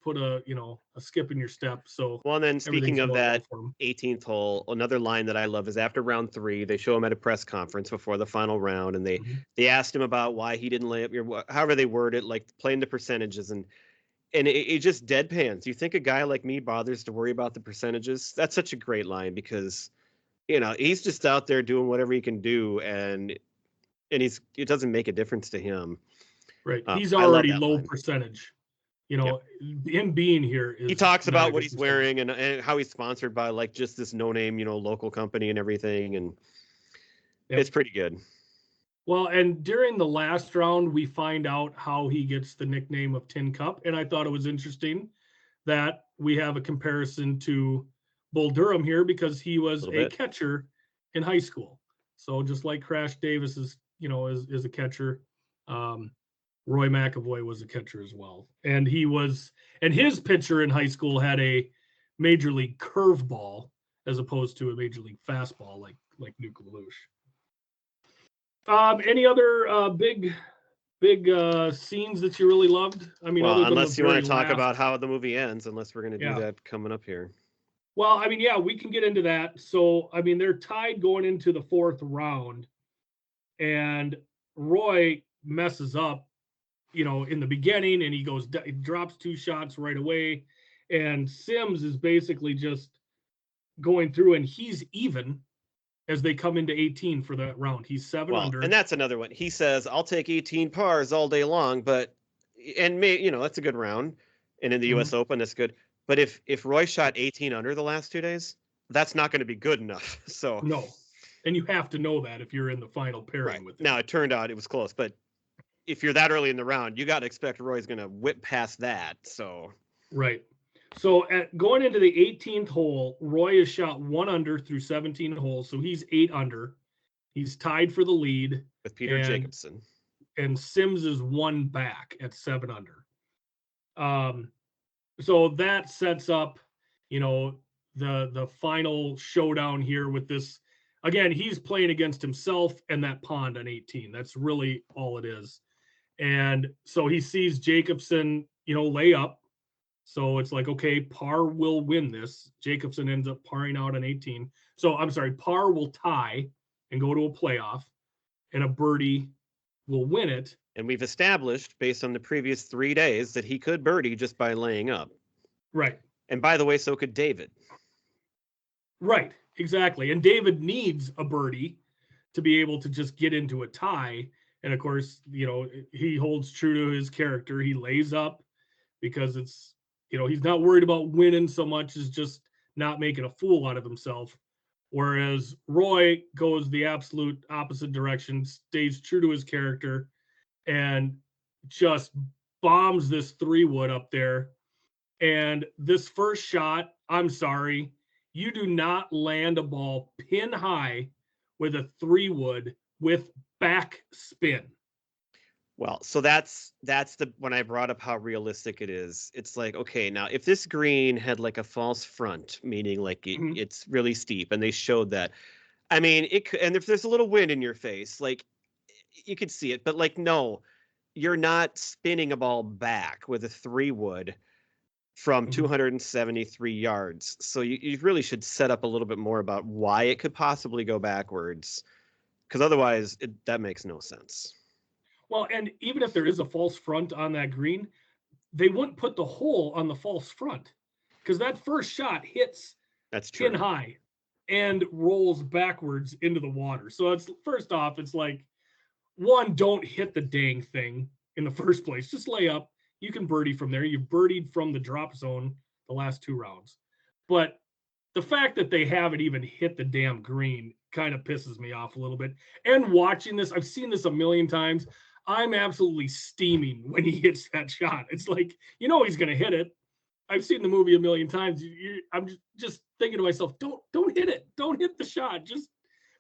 skip in your step. So, well, and then speaking of that 18th hole, another line that I love is after round 3, they show him at a press conference before the final round, and they asked him about why he didn't lay up however they word it, like playing the percentages, and it just deadpans. You think a guy like me bothers to worry about the percentages? That's such a great line, because he's just out there doing whatever he can do, and it doesn't make a difference to him. Right. He's already low percentage. Him being here is, he talks about what he's wearing and how he's sponsored by, like, just this no-name, local company and everything, and it's pretty good. Well, and during the last round, we find out how he gets the nickname of Tin Cup, and I thought it was interesting that we have a comparison to Bull Durham here, because he was a catcher in high school. So just like Crash Davis is a catcher, Roy McAvoy was a catcher as well. And his pitcher in high school had a major league curveball as opposed to a major league fastball like Nuke Lelouch. Any other big scenes that you really loved? I mean, well, unless you want to talk about how the movie ends, unless we're going to do that coming up here. Well, I mean, yeah, we can get into that. So, I mean, they're tied going into the 4th round, and Roy messes up, in the beginning, and he drops 2 shots right away, and Sims is basically just going through, and he's even as they come into 18 for that round. He's 7 under. And that's another one. He says, I'll take 18 pars all day long, that's a good round. And in the US Open, that's good. But if Roy shot 18 under the last 2 days, that's not going to be good enough. So no. And you have to know that if you're in the final pairing with him. Now, it turned out it was close, but if you're that early in the round, you got to expect Roy's going to whip past that. So right. So going into the 18th hole, Roy has shot 1 under through 17 holes, so he's 8 under. He's tied for the lead, with Peter and Jacobsen. Sims is one back at 7 under. So that sets up, the final showdown here with this. Again, he's playing against himself and that pond on 18. That's really all it is. And so he sees Jacobsen, lay up. So it's like, okay, par will win this. Jacobsen ends up parring out on 18. So I'm sorry, par will tie and go to a playoff, and a birdie will win it. And we've established, based on the previous 3 days, that he could birdie just by laying up. Right. And by the way, so could David. Right, exactly. And David needs a birdie to be able to just get into a tie. And of course, he holds true to his character. He lays up because it's, he's not worried about winning so much as just not making a fool out of himself. Whereas Roy goes the absolute opposite direction, stays true to his character, and just bombs this 3-wood up there. And this first shot, I'm sorry, you do not land a ball pin high with a 3-wood with back spin. Well, so that's the when I brought up how realistic it is. It's like, okay, now if this green had like a false front, meaning like it's really steep, and they showed that, I mean, it could, and if there's a little wind in your face, like you could see it, but like no, you're not spinning a ball back with a 3-wood from 273 yards. So you really should set up a little bit more about why it could possibly go backwards, because otherwise that makes no sense. Well, and even if there is a false front on that green, they wouldn't put the hole on the false front, because that first shot hits That's true. pin high and rolls backwards into the water. So it's, first off, it's like, one, don't hit the dang thing in the first place. Just lay up. You can birdie from there. You birdied from the drop zone the last 2 rounds. But the fact that they haven't even hit the damn green kind of pisses me off a little bit. And watching this, I've seen this a million times. I'm absolutely steaming when he hits that shot. It's like, he's going to hit it. I've seen the movie a million times. I'm just thinking to myself, don't hit it. Don't hit the shot.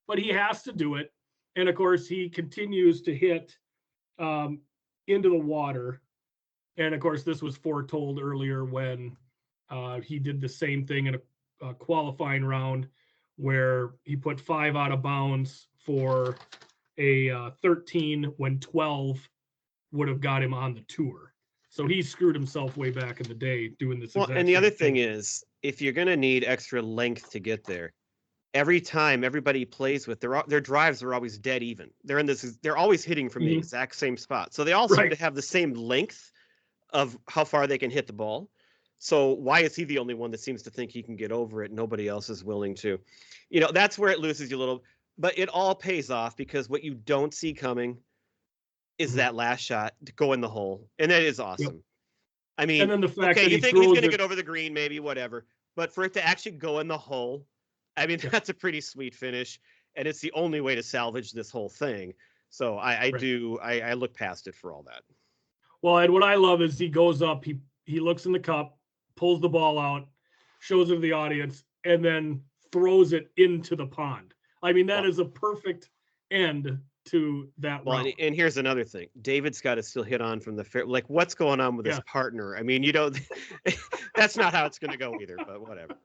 But he has to do it. And of course, he continues to hit into the water. And of course, this was foretold earlier when he did the same thing in a qualifying round where he put 5 out of bounds for a 13 when 12 would have got him on the tour. So he screwed himself way back in the day doing this. Well, and the other thing is, if you're going to need extra length to get there, every time everybody plays with their drives are always dead even. They're always hitting from the exact same spot. So they all seem to have the same length of how far they can hit the ball. So why is he the only one that seems to think he can get over it? Nobody else is willing to. That's where it loses you a little, but it all pays off, because what you don't see coming is that last shot to go in the hole. And that is awesome. Yep. I mean, and then the fact okay, that you think he's going to get over the green, maybe, whatever. But for it to actually go in the hole, I mean, that's a pretty sweet finish. And it's the only way to salvage this whole thing. So I look past it for all that. Well, and what I love is he goes up, he looks in the cup, pulls the ball out, shows it to the audience, and then throws it into the pond. I mean, that is a perfect end to that round. And here's another thing. David's got to still hit on from the fair. Like, what's going on with his partner? I mean, that's not how it's going to go either, but whatever.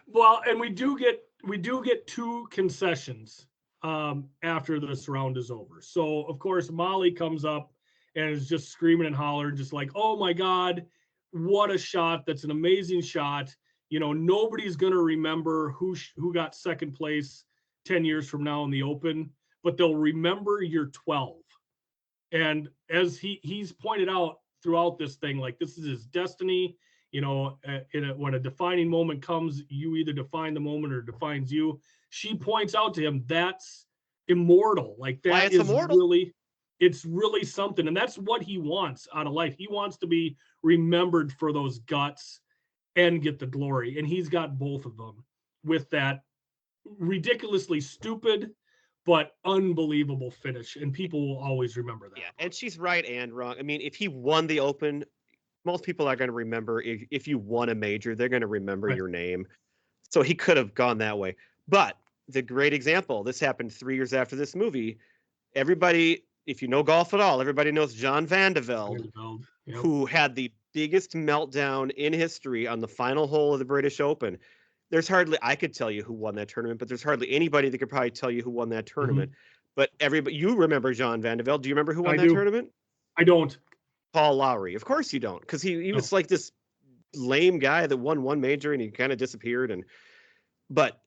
Well, and we do get 2 concessions after this round is over. So, of course, Molly comes up and is just screaming and hollering, just like, oh my God, what a shot. That's an amazing shot. Nobody's going to remember who got second place 10 years from now in the Open, but they'll remember your 12. And as he's pointed out throughout this thing, like, this is his destiny. When a defining moment comes, you either define the moment or it defines you. She points out to him, that's immortal. Like, that is immortal. It's really something. And that's what he wants out of life. He wants to be remembered for those guts and get the glory. And he's got both of them with that ridiculously stupid but unbelievable finish. And people will always remember that. Yeah, and she's right and wrong. I mean, if he won the Open, most people are going to remember. If you won a major, they're going to remember your name. So he could have gone that way. But the great example. This happened 3 years after this movie. Everybody, if you know golf at all, everybody knows John Van de Velde, Yep. who had the biggest meltdown in history on the final hole of the British Open. There's hardly, I could tell you who won that tournament, but there's hardly anybody that could probably tell you who won that tournament. But everybody, you remember John Van de Velde. Do you remember who won that tournament? I don't. Paul Lowry. Of course you don't, because he was like this lame guy that won one major and he kind of disappeared. But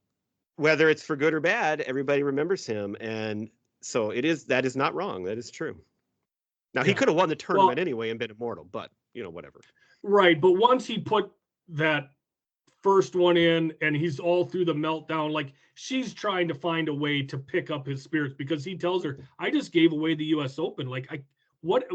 whether it's for good or bad, everybody remembers him. And so that is not wrong. That is true. Now, he could have won the tournament anyway and been immortal, but, whatever. Right. But once he put that first one in and he's all through the meltdown, like she's trying to find a way to pick up his spirits because he tells her, I just gave away the US Open. Like, what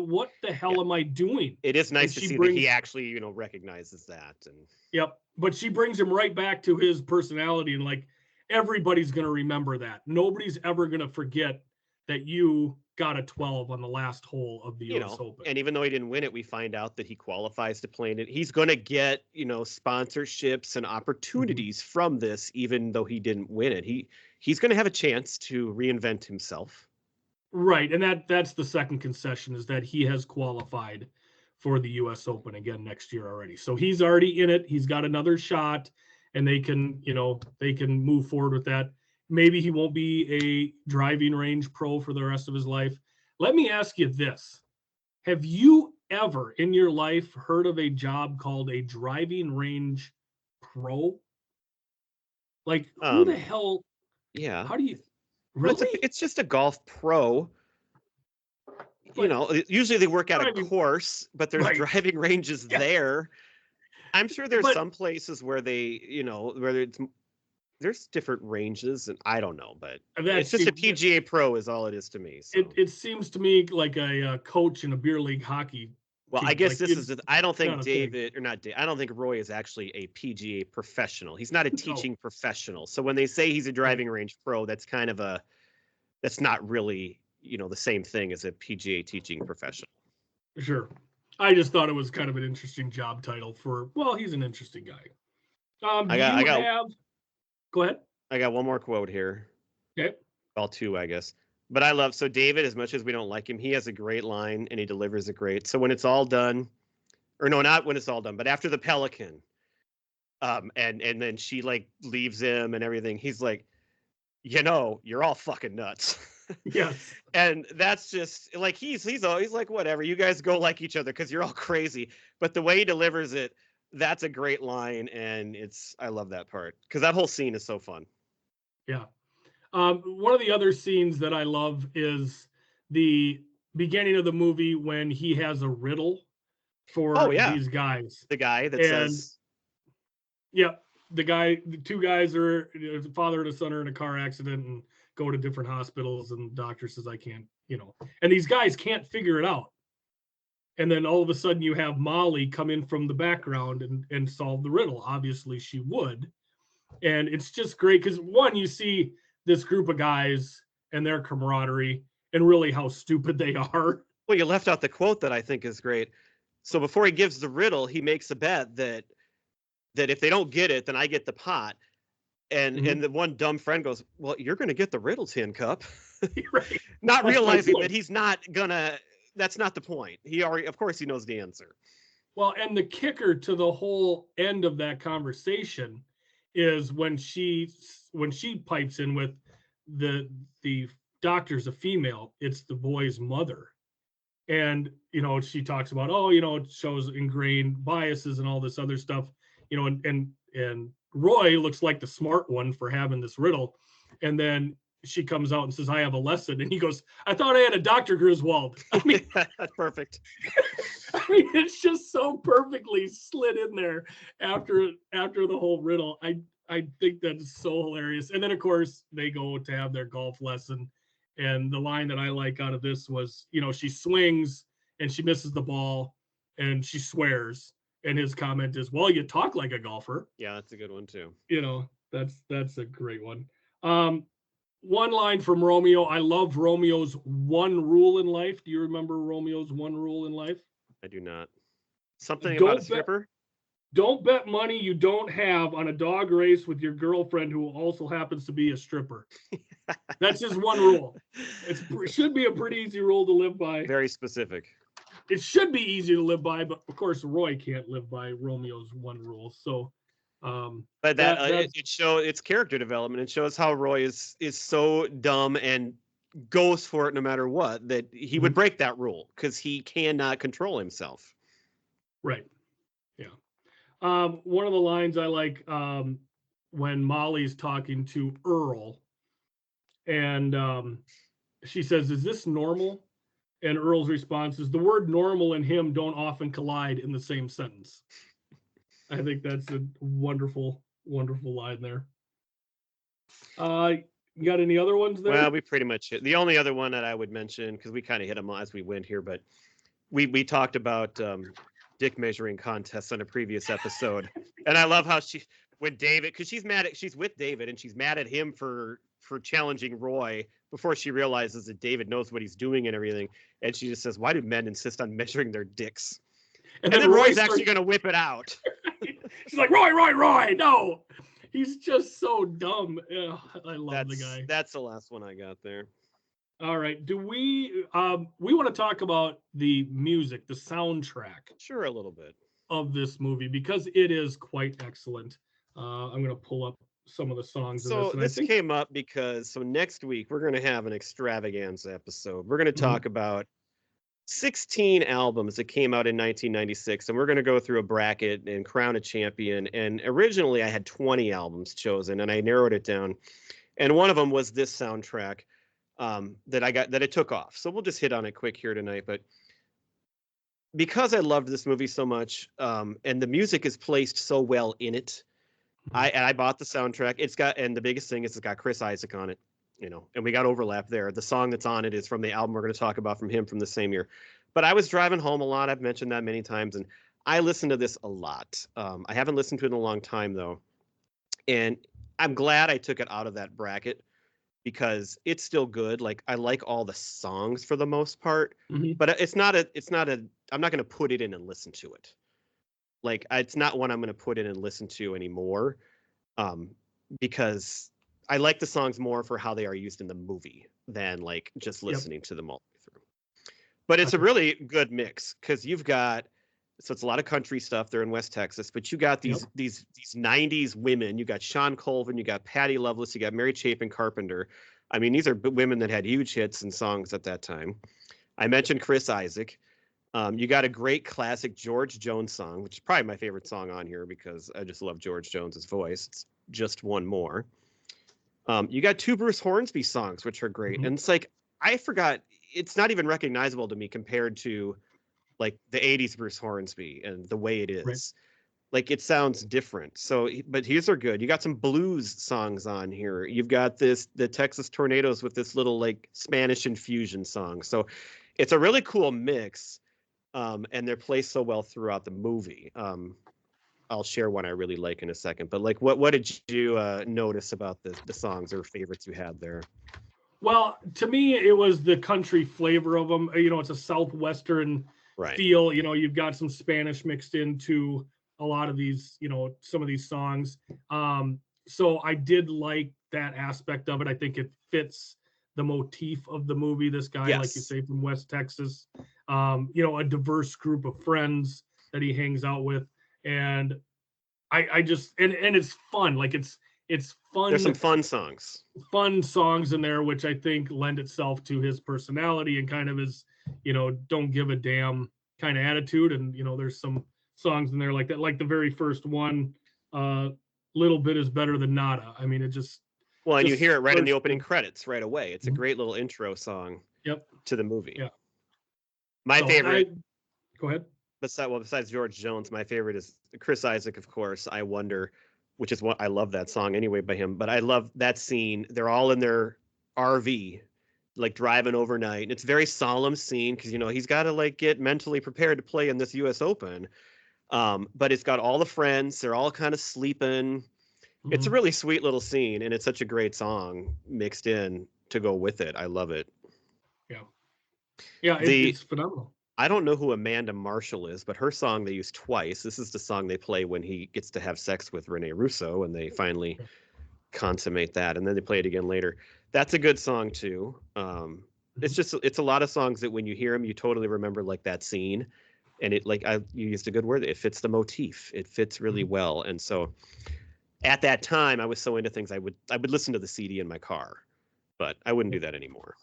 the hell am I doing? It is nice to see that he actually, recognizes that. And Yep. But she brings him right back to his personality and like, everybody's going to remember that. Nobody's ever going to forget that you got a 12 on the last hole of the US Open. And even though he didn't win it, we find out that he qualifies to play in it. He's going to get, sponsorships and opportunities from this, even though he didn't win it. He's going to have a chance to reinvent himself. Right. And that's the second concession, is that he has qualified for the US Open again next year already. So he's already in it. He's got another shot and they can move forward with that. Maybe he won't be a driving range pro for the rest of his life. Let me ask you this. Have you ever in your life heard of a job called a driving range pro? Like, who the hell? Yeah. How do you really? It's just a golf pro. Usually they work at a course, but there's driving ranges there. I'm sure there's some places where they, where there's different ranges, and I don't know, but it's just a PGA Pro is all it is to me. So. It seems to me like a coach in a beer league hockey. Well, I guess I don't think I don't think Roy is actually a PGA professional. He's not a teaching professional. So when they say he's a driving range pro, that's kind of that's not really, the same thing as a PGA teaching professional. Sure. I just thought it was kind of an interesting job title he's an interesting guy. Go ahead. I got one more quote here. Okay. Well, two, I guess. But I love, so David, as much as we don't like him, he has a great line and he delivers it great. So when it's all done, or no, not when it's all done, but after the Pelican, and then she like leaves him and everything, he's like, you're all fucking nuts. Yes. And that's just like, he's always like, whatever, you guys go like each other because you're all crazy. But the way he delivers it, that's a great line. And I love that part because that whole scene is so fun. Yeah. One of the other scenes that I love is the beginning of the movie when he has a riddle for these guys. The guy that says, yeah, the two guys are the father and a son are in a car accident and go to different hospitals, and the doctor says, I can't, and these guys can't figure it out. And then all of a sudden you have Molly come in from the background and solve the riddle. Obviously she would. And it's just great because one, you see this group of guys and their camaraderie and really how stupid they are. Well, you left out the quote that I think is great. So before he gives the riddle, he makes a bet that if they don't get it, then I get the pot. And and the one dumb friend goes, well, you're going to get the riddle, Tin Cup. Right. Not realizing that he's not gonna, that's not the point. Of course he knows the answer. Well, and the kicker to the whole end of that conversation is when she pipes in with the doctor's a female, it's the boy's mother. And, she talks about, it shows ingrained biases and all this other stuff, and Roy looks like the smart one for having this riddle. And then she comes out and says, I have a lesson. And he goes, I thought I had a Dr. Griswold. I mean, that's perfect. I mean, it's just so perfectly slid in there after the whole riddle. I think that's so hilarious. And then, of course, they go to have their golf lesson. And the line that I like out of this was, she swings and she misses the ball and she swears. And his comment is, well, you talk like a golfer. Yeah, that's a good one, too. That's a great one. One line from Romeo. I love Romeo's one rule in life. Do you remember Romeo's one rule in life? I do not. Something about a stripper? Don't bet money you don't have on a dog race with your girlfriend who also happens to be a stripper. That's just one rule. It should be a pretty easy rule to live by. Very specific. It should be easy to live by, but of course Roy can't live by Romeo's one rule. So, but it shows its character development. It shows how Roy is so dumb and goes for it no matter what, that he would break that rule because he cannot control himself. Right. Yeah. One of the lines I like when Molly's talking to Earl, and she says, "Is this normal?" And Earl's response is, "The word normal and him don't often collide in the same sentence." I think that's a wonderful, wonderful line there. You got any other ones there? Well, we pretty much hit. The only other one that I would mention, because we kind of hit them as we went here, but we talked about dick measuring contests on a previous episode. And I love how when David, because she's with David and she's mad at him for challenging Roy before she realizes that David knows what he's doing and everything. And she just says, "Why do men insist on measuring their dicks?" And then Roy's actually going to whip it out. She's like, Roy, no. He's just so dumb. Ugh, I love the guy. That's the last one I got there. All right. Do we want to talk about the music, the soundtrack? Sure, a little bit. Of this movie, because it is quite excellent. I'm going to pull up some of the songs. So this came up because next week we're going to have an extravaganza episode. We're going to talk about 16 albums that came out in 1996, and we're going to go through a bracket and crown a champion. And originally I had 20 albums chosen, and I narrowed it down. And one of them was this soundtrack that it took off. So we'll just hit on it quick here tonight. But because I loved this movie so much, and the music is placed so well in it, I bought the soundtrack. And the biggest thing is it's got Chris Isaak on it, and we got overlap there. The song that's on it is from the album we're going to talk about from him from the same year. But I was driving home a lot. I've mentioned that many times, and I listened to this a lot. I haven't listened to it in a long time though, and I'm glad I took it out of that bracket because it's still good. Like, I like all the songs for the most part, but I'm not going to put it in and listen to it. Like, it's not one I'm going to put in and listen to anymore, because I like the songs more for how they are used in the movie than like just listening to them all the way through. But it's a really good mix because it's a lot of country stuff. They're in West Texas, but you got these 90s women. You got Sean Colvin, you got Patty Loveless, you got Mary Chapin Carpenter. I mean, these are women that had huge hits and songs at that time. I mentioned Chris Isaak. You got a great classic George Jones song, which is probably my favorite song on here because I just love George Jones's voice. It's Just One More. You got two Bruce Hornsby songs, which are great. And it's like, I forgot, it's not even recognizable to me compared to like the 80s Bruce Hornsby and the way it is. Right. Like, it sounds different. So, but these are good. You got some blues songs on here. You've got the Texas Tornadoes with this little like Spanish infusion song. So it's a really cool mix. And they're placed so well throughout the movie. I'll share one I really like in a second. But like, what did you notice about the songs or favorites you had there? Well, to me, it was the country flavor of them. It's a Southwestern feel. You've got some Spanish mixed into a lot of these, some of these songs. So I did like that aspect of it. I think it fits the motif of the movie. This guy, like you say, from West Texas, a diverse group of friends that he hangs out with. And I just, and it's fun. Like, it's fun. There's some fun songs in there, which I think lend itself to his personality and kind of his, don't give a damn kind of attitude. And, there's some songs in there like that, like the very first one, Little Bit Is Better Than Nada. I mean, it just. Well, and you hear it right in the opening credits right away. It's a great little intro song to the movie. Yeah. My favorite. Go ahead. Besides George Jones, my favorite is Chris Isaak, of course. I Wonder, which is what I love that song anyway by him. But I love that scene. They're all in their RV, like driving overnight. And it's a very solemn scene because, he's got to like get mentally prepared to play in this U.S. Open. But it's got all the friends. They're all kind of sleeping. It's a really sweet little scene, and it's such a great song mixed in to go with it. I love it. Yeah. Yeah, it's phenomenal. I don't know who Amanda Marshall is, but her song they use twice. This is the song they play when he gets to have sex with Rene Russo, and they finally consummate that, and then they play it again later. That's a good song too. It's a lot of songs that when you hear them, you totally remember like that scene, and it you used a good word. It fits the motif. It fits really well, and so at that time, I was so into things I would listen to the CD in my car, but I wouldn't do that anymore.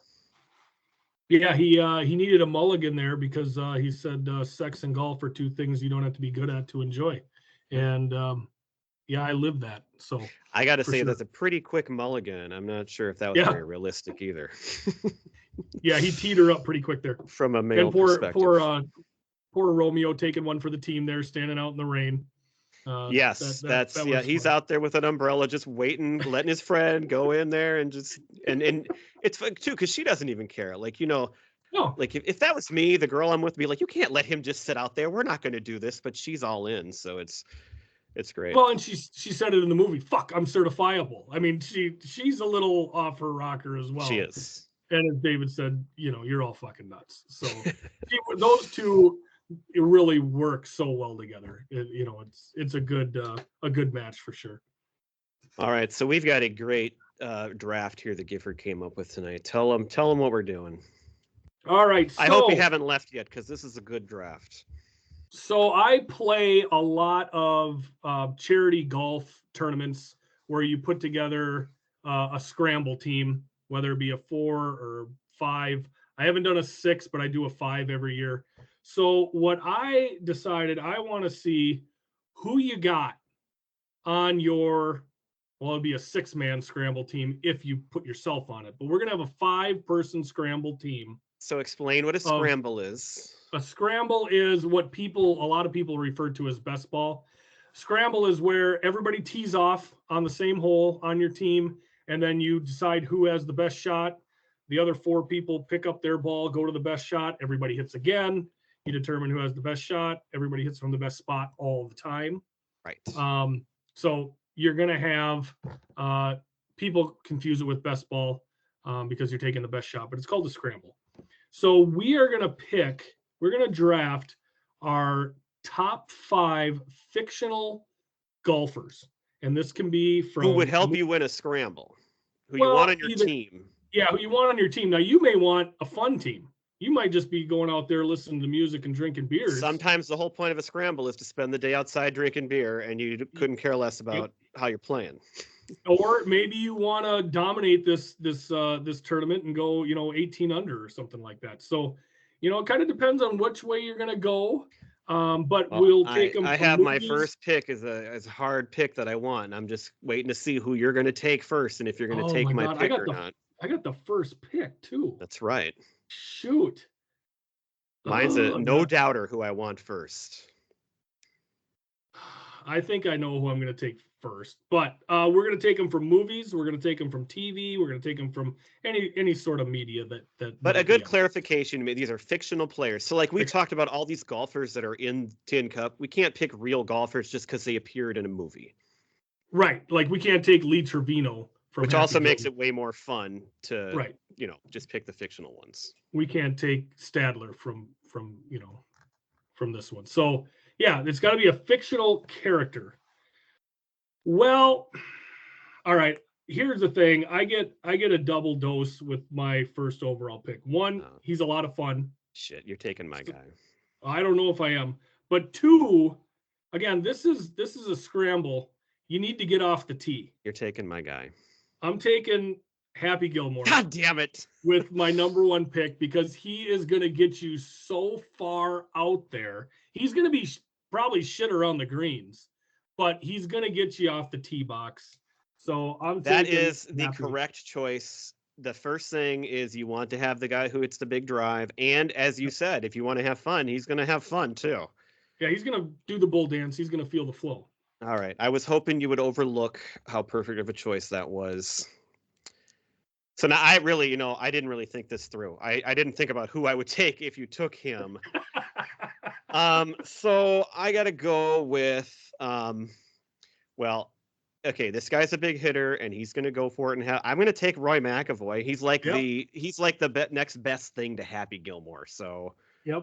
Yeah, he needed a mulligan there because he said sex and golf are two things you don't have to be good at to enjoy, and yeah, I live that. So I got to say, that's a pretty quick mulligan. I'm not sure if that was very realistic either. Yeah, he teed her up pretty quick there. From a male perspective. Poor Romeo taking one for the team there, standing out in the rain. Yes, he's out there with an umbrella, just waiting, letting his friend go in there and just and it's fun too because she doesn't even care. Like, no. Like if that was me, the girl I'm with, be like, you can't let him just sit out there. We're not going to do this, but she's all in, so it's great. Well, and she said it in the movie. Fuck, I'm certifiable. I mean, she's a little off her rocker as well. She is. And as David said, you're all fucking nuts. So those two, it really works so well together. It's a good match for sure. All right, so we've got a great draft here that Gifford came up with tonight. Tell them what we're doing. All right. So, I hope you haven't left yet because this is a good draft. So I play a lot of charity golf tournaments where you put together a scramble team, whether it be a 4 or 5. I haven't done a 6, but I do a 5 every year. So what I decided, I want to see who you got on your, well, it'd be a 6-man scramble team if you put yourself on it. But we're going to have a 5-person scramble team. So explain what a scramble is. A scramble is what a lot of people refer to as best ball. Scramble is where everybody tees off on the same hole on your team, and then you decide who has the best shot. The other 4 people pick up their ball, go to the best shot. Everybody hits again. You determine who has the best shot. Everybody hits from the best spot all the time. Right. So you're going to have people confuse it with best ball because you're taking the best shot, but it's called a scramble. So we're going to draft our top 5 fictional golfers. And this can be from... Who would help you win a scramble? Who you want on your team. Yeah, who you want on your team. Now, you may want a fun team. You might just be going out there listening to music and drinking beers. Sometimes the whole point of a scramble is to spend the day outside drinking beer, and you couldn't care less about how you're playing. Or maybe you want to dominate this tournament and go, 18 under or something like that. So, it kind of depends on which way you're going to go. But we'll take them. I have my first pick is a hard pick that I want. I'm just waiting to see who you're going to take first, and if you're going to take my pick or not. I got the first pick too. That's right. Shoot. Mine's a no doubter who I want first. I think I know who I'm going to take first, but we're going to take them from movies. We're going to take them from TV. We're going to take them from any sort of media that. But a good clarification: these are fictional players. So, like we talked about, all these golfers that are in Tin Cup, we can't pick real golfers just because they appeared in a movie. Right, like we can't take Lee Trevino. Which also makes it way more fun to, just pick the fictional ones. We can't take Stadler from this one. So yeah, it's got to be a fictional character. Well, all right. Here's the thing. I get a double dose with my first overall pick. 1, he's a lot of fun. Shit, you're taking my guy. I don't know if I am, but 2, again, this is a scramble. You need to get off the tee. You're taking my guy. I'm taking Happy Gilmore. God damn it. With my number 1 pick because he is going to get you so far out there. He's going to be probably shit around the greens, but he's going to get you off the tee box. So that is the correct choice. The first thing is you want to have the guy who hits the big drive. And as you said, if you want to have fun, he's going to have fun too. Yeah, he's going to do the bull dance. He's going to feel the flow. All right. I was hoping you would overlook how perfect of a choice that was. So now I really, I didn't really think this through. I didn't think about who I would take if you took him. So I got to go with, okay, this guy's a big hitter and he's going to go for it. And I'm going to take Roy McAvoy. He's like the next best thing to Happy Gilmore. So yep.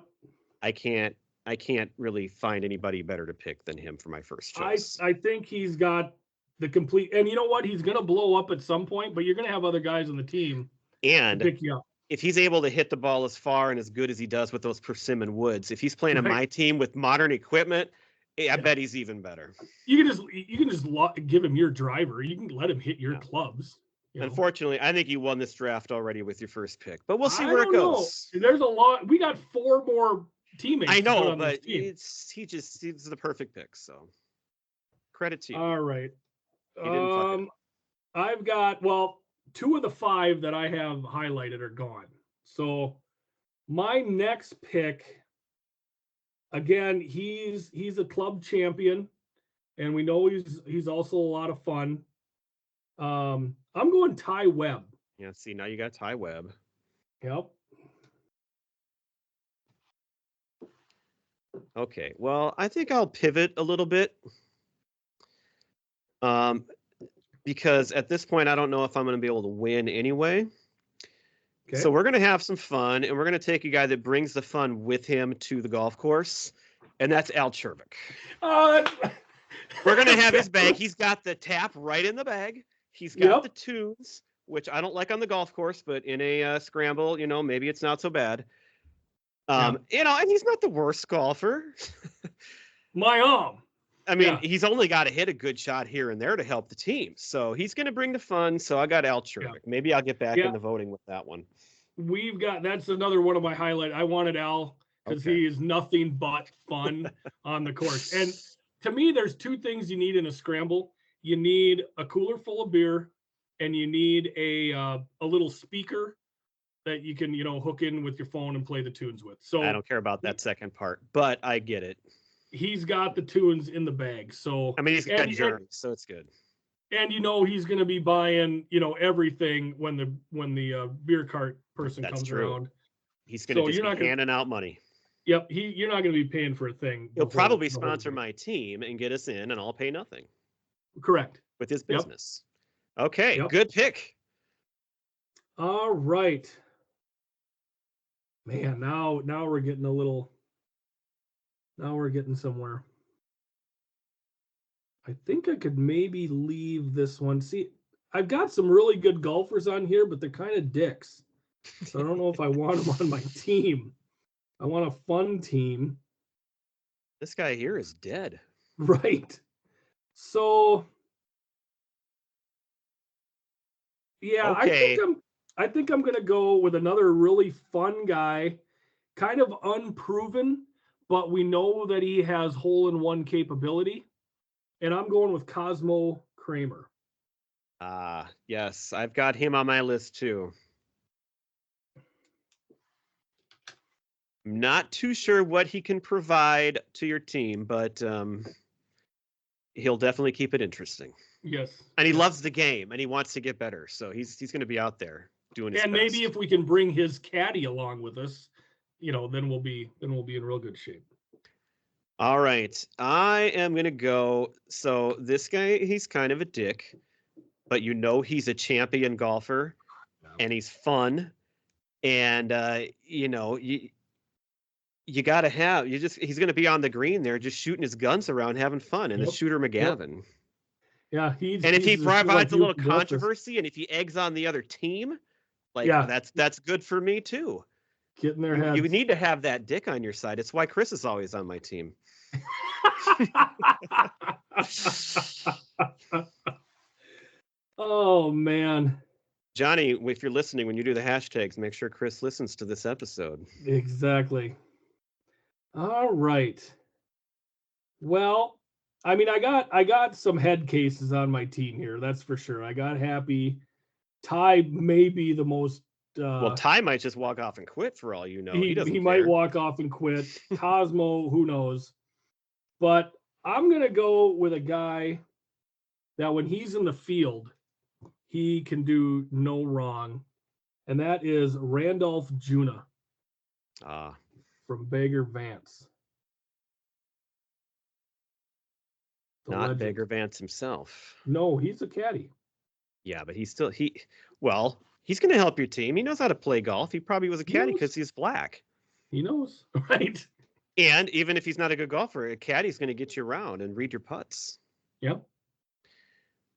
I can't really find anybody better to pick than him for my first choice. I think he's got the complete, and you know what? He's going to blow up at some point, but you're going to have other guys on the team to And pick you up. if he's able to hit the ball as far and as good as he does with those persimmon woods, if he's playing on my team with modern equipment, I bet he's even better. You can just give him your driver. You can let him hit your clubs. Unfortunately, I think you won this draft already with your first pick, but we'll see where it goes. There's a lot. We got 4 more teammates. I know, but he's the perfect pick. So credit to you. All right. I've got 2 of the 5 that I have highlighted are gone. So my next pick, again, he's a club champion, and we know he's also a lot of fun. I'm going Ty Webb. Yeah, see, now you got Ty Webb. Yep. Okay, well, I think I'll pivot a little bit. Because at this point, I don't know if I'm going to be able to win anyway. Okay. So we're going to have some fun, and we're going to take a guy that brings the fun with him to the golf course, and that's Al Chervik. We're going to have his bag. He's got the tap right in the bag. He's got the tunes, which I don't like on the golf course, but in a scramble, maybe it's not so bad. And he's not the worst golfer. I mean, he's only got to hit a good shot here and there to help the team. So he's going to bring the fun. So I got Al Chervik. Yeah. Maybe I'll get back in the voting with that one. That's another one of my highlights. I wanted Al because he is nothing but fun on the course. And to me, there's 2 things you need in a scramble. You need a cooler full of beer, and you need a little speaker that you can, hook in with your phone and play the tunes with. So I don't care about that second part, but I get it. He's got the tunes in the bag. So I mean, he's got Jeremy, so it's good. And he's going to be buying, everything when the beer cart person comes around. He's going to just be handing out money. Yep, you're not going to be paying for a thing. He'll probably sponsor my team and get us in, and I'll pay nothing. Correct. With his business. Yep. Okay, good pick. All right. Man, now we're getting a little. Now we're getting somewhere. I think I could maybe leave this one. See, I've got some really good golfers on here, but they're kind of dicks. So I don't know if I want them on my team. I want a fun team. This guy here is dead. Right. So, yeah, okay. I think I'm going to go with another really fun guy, kind of unproven, but we know that he has hole-in-one capability. And I'm going with Cosmo Kramer. Yes, I've got him on my list too. I'm not too sure what he can provide to your team, but he'll definitely keep it interesting. Yes. And he loves the game, and he wants to get better. So he's going to be out there doing his best. And maybe if we can bring his caddy along with us, then we'll be in real good shape. All right. I am going to go. So this guy, he's kind of a dick, but he's a champion golfer, and he's fun. And, you got to have, he's going to be on the green there, just shooting his guns around, having fun. And it's Shooter McGavin. Yep. Yeah. And if he provides a little controversy and if he eggs on the other team, that's good for me too. Get in their heads. You need to have that dick on your side. It's why Chris is always on my team. Oh, man. Johnny, if you're listening, when you do the hashtags, make sure Chris listens to this episode. Exactly. All right. Well, I mean, I got some head cases on my team here. That's for sure. I got Happy. Ty may be the most. Ty might just walk off and quit for all you know. He might walk off and quit. Cosmo, who knows? But I'm going to go with a guy that when he's in the field, he can do no wrong. And that is Randolph Juna. From Beggar Vance. Not legend. Beggar Vance himself. No, he's a caddy. Yeah, but he's going to help your team. He knows how to play golf. He probably was a caddy because he's black. He knows, right? And even if he's not a good golfer, a caddy's going to get you around and read your putts. Yep,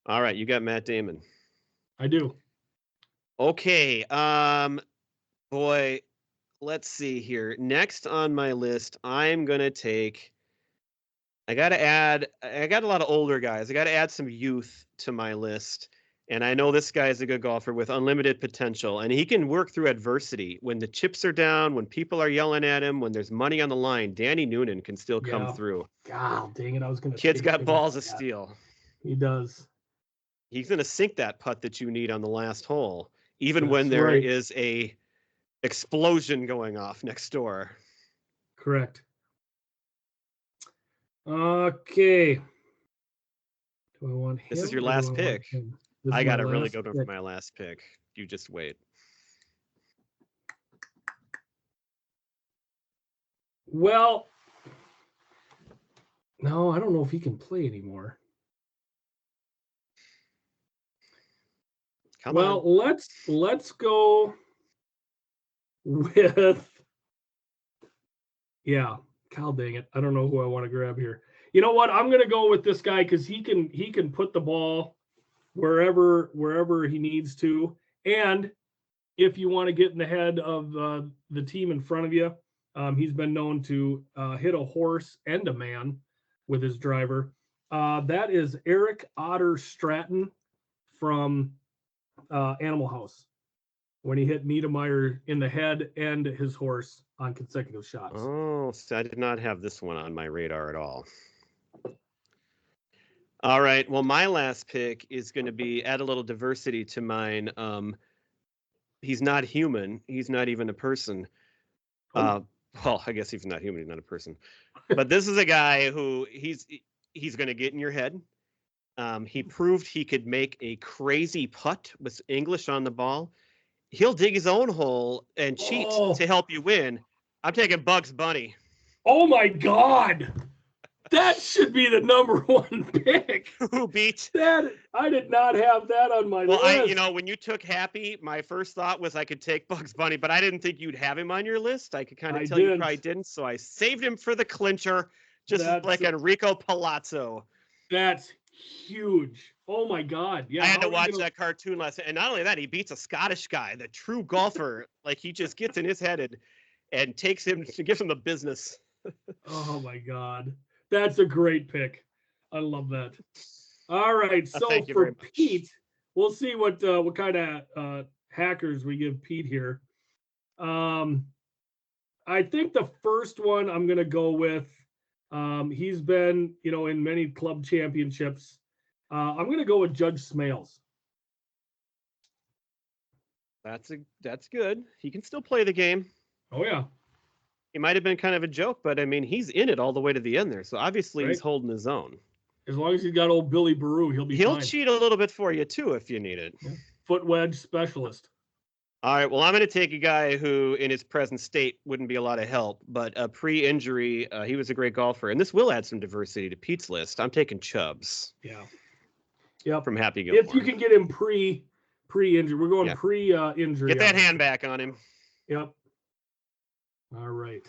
All right, you got Matt Damon. I do. Okay, boy, let's see here. Next on my list, I'm going to take I got a lot of older guys. I got to add some youth to my list. And I know this guy is a good golfer with unlimited potential, and he can work through adversity. When the chips are down, when people are yelling at him, when there's money on the line, Danny Noonan can still come Yeah. through. God dang it, I was going to Kid's take got him. balls of steel. He does. He's going to sink that putt that you need on the last hole, even when That's there right. is a explosion going off next door. Correct. Okay. Do I want him? This is your or do I last want pick. him? This I is my got to really last go down pick. for my last pick. You just wait. Well, no, I don't know if he can play anymore. Come on. Let's go with Kyle, dang it. I don't know who I want to grab here. You know what? I'm gonna go with this guy because he can put the ball wherever he needs to. And if you want to get in the head of the team in front of you, he's been known to hit a horse and a man with his driver. That is Eric Otter Stratton from Animal House, when he hit Niedermeyer in the head and his horse on consecutive shots. Oh, so I did not have this one on my radar at all. All right. Well, my last pick is going to be add a little diversity to mine. He's not human. He's not even a person. Well, I guess he's not human. He's not a person. But this is a guy who he's going to get in your head. He proved he could make a crazy putt with English on the ball. He'll dig his own hole and cheat to help you win. I'm taking Bugs Bunny. Oh my God. That should be the number one pick. Who beat that? I did not have that on my list. Well, when you took Happy, my first thought was I could take Bugs Bunny, but I didn't think you'd have him on your list. I could kind of tell you probably didn't, so I saved him for the clincher, just like Enrico Palazzo. That's huge. Oh my God. Yeah. I had to watch that cartoon last night. And not only that, he beats a Scottish guy, the true golfer. Like he just gets in his head and gives him the business. Oh my God. That's a great pick. I love that. All right. So for Pete, we'll see what kind of hackers we give Pete here. I think the first one I'm going to go with, he's been, in many club championships. I'm going to go with Judge Smales. That's good. He can still play the game. Oh yeah. He might have been kind of a joke, but I mean, he's in it all the way to the end there. So obviously he's holding his own. As long as he's got old Billy Baru, he'll fine. Cheat a little bit for you too if you need it. Yeah. Foot wedge specialist. All right. Well, I'm going to take a guy who, in his present state, wouldn't be a lot of help, but pre-injury, he was a great golfer, and this will add some diversity to Pete's list. I'm taking Chubbs. Yeah. Yep. From Happy Gilmore. If you can get him pre-injury, we're going pre-injury. Get that hand back on him. Yep. All right.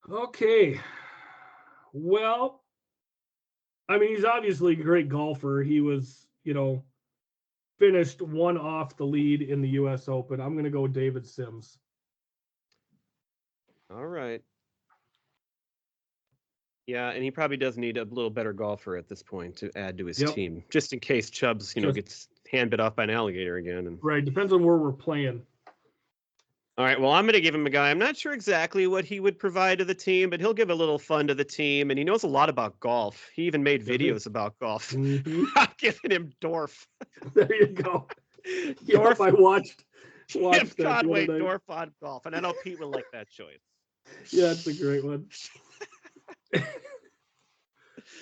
Okay. Well, I mean, he's obviously a great golfer. He was, finished one off the lead in the U.S. Open. I'm going to go David Sims. All right. Yeah, and he probably does need a little better golfer at this point to add to his team, just in case Chubbs, gets hand bit off by an alligator again. Right. Depends on where we're playing. All right, well, I'm going to give him a guy. I'm not sure exactly what he would provide to the team, but he'll give a little fun to the team, and he knows a lot about golf. He even made videos about golf. Mm-hmm. I'm giving him Dorf. There you go. Dorf. I watched Tim Conway, Dorf on golf, and I know Pete will like that choice. Yeah, it's a great one.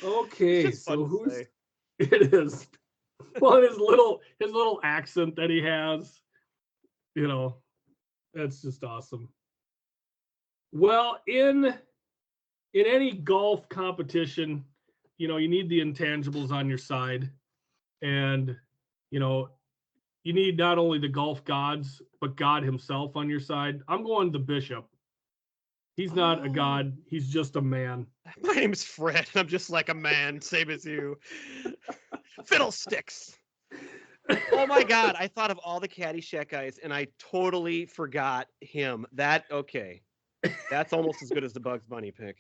Okay, so who's say. It is. Well, his little accent that he has, that's just awesome. Well, in any golf competition, you need the intangibles on your side, and you need not only the golf gods but God himself on your side. I'm going the Bishop. He's not a Oh, god. He's just a man. my name's Fred. I'm just like a man, same as you. Fiddlesticks. Oh my God. I thought of all the Caddyshack guys and I totally forgot him. Okay. That's almost as good as the Bugs Bunny pick.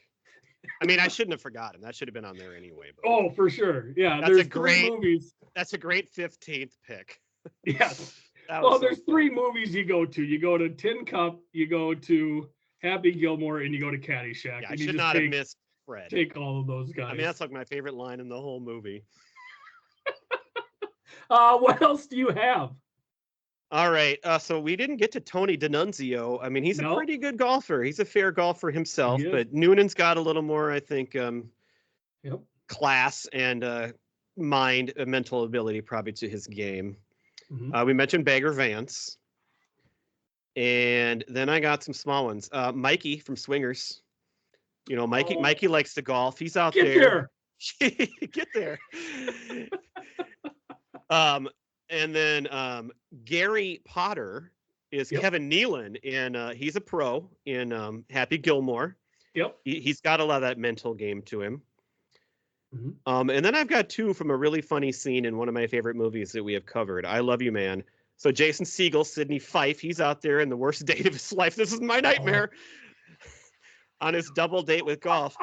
I mean, I shouldn't have forgotten. That should have been on there anyway. But Oh, for sure. Yeah, that's there's three movies. That's a great 15th pick. Yes. Well, There's three movies you go to. You go to Tin Cup, you go to Happy Gilmore, and you go to Caddyshack. Yeah, I and should not have missed Fred. Take all of those guys. I mean, that's like my favorite line in the whole movie. What else do you have? All right. So we didn't get to Tony D'Annunzio. I mean, he's a pretty good golfer. He's a fair golfer himself, but Noonan's got a little more, I think, class and mental ability probably to his game. Mm-hmm. We mentioned Bagger Vance. And then I got some small ones. Mikey from Swingers. You know, Mikey likes to golf. He's out there. Get there. And then Gary Potter is Kevin Nealon, and he's a pro in Happy Gilmore. Yep. He's got a lot of that mental game to him. Mm-hmm. And then I've got two from a really funny scene in one of my favorite movies that we have covered, I Love You, Man. So Jason Segel, Sidney Fife, he's out there in the worst date of his life. This is my nightmare. On his double date with golf.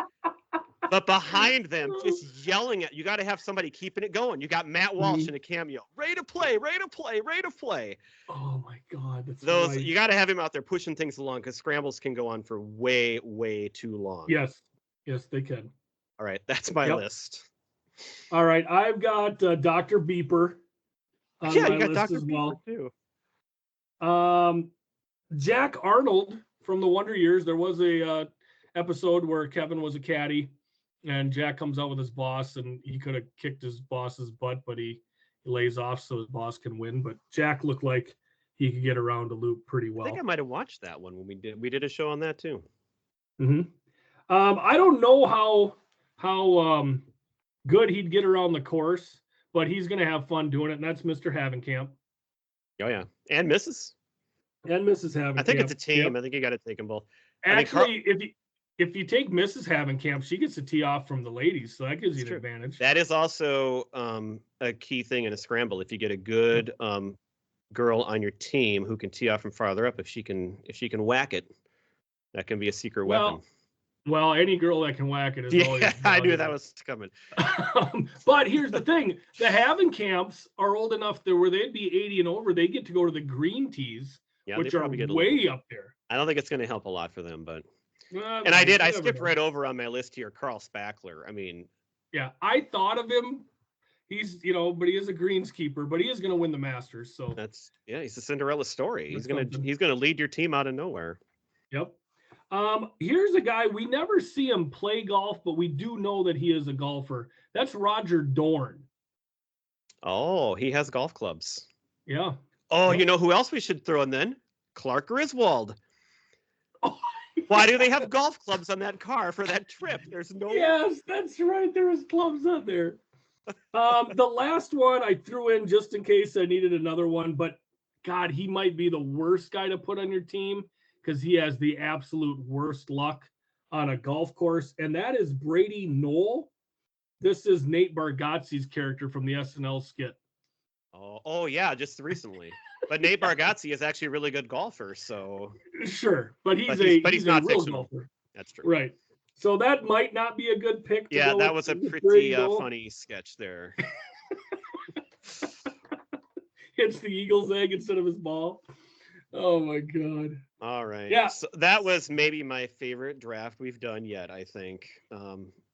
But behind them, just yelling at you, got to have somebody keeping it going. You got Matt Walsh in a cameo. Ready to play, ready to play, ready to play. Oh my God. You got to have him out there pushing things along because scrambles can go on for way, way too long. Yes. Yes, they can. All right. That's my list. All right. I've got Dr. Beeper. You got Dr. Beeper too. Jack Arnold from the Wonder Years. There was a episode where Kevin was a caddy and Jack comes out with his boss and he could have kicked his boss's butt, but he lays off so his boss can win. But Jack looked like he could get around a loop pretty well. I think I might have watched that one when we did a show on that too. Mm-hmm. I don't know how good he'd get around the course, but he's going to have fun doing it. And that's Mr. Havenkamp. Oh yeah. And Mrs. Havenkamp. I think it's a team. Yep. I think you got to take them both. Actually, if you take Mrs. Havenkamp, she gets to tee off from the ladies, so that gives you an advantage. That is also a key thing in a scramble. If you get a good girl on your team who can tee off from farther up, if she can whack it, that can be a secret weapon. Well, any girl that can whack it is always valuable. I knew that was coming. But here's the thing: the Havenkamps are old enough where they'd be 80 and over. They get to go to the green tees, which are way up there. I don't think it's going to help a lot for them, but. And I skipped right over on my list here, Carl Spackler. I mean, yeah, I thought of him. He's, but he is a greenskeeper, but he is going to win the Masters. So he's a Cinderella story. He's going to lead your team out of nowhere. Yep. Here's a guy we never see him play golf, but we do know that he is a golfer. That's Roger Dorn. Oh, he has golf clubs. Yeah. Oh, you know who else we should throw in then? Clark Griswold. Oh. Why do they have golf clubs on that car for that trip? There's no. Yes, that's right. There was clubs on there. The last one I threw in just in case I needed another one, but God, he might be the worst guy to put on your team because he has the absolute worst luck on a golf course, and that is Brady Knoll. This is Nate Bargatze's character from the SNL skit. Oh yeah, just recently. But Nate Bargatze is actually a really good golfer, so sure. But he's not a real golfer. That's true. Right. So that might not be a good pick. Yeah, that was a pretty funny sketch there. Hits the Eagle's egg instead of his ball. Oh my God. All right. Yeah. So that was maybe my favorite draft we've done yet, I think.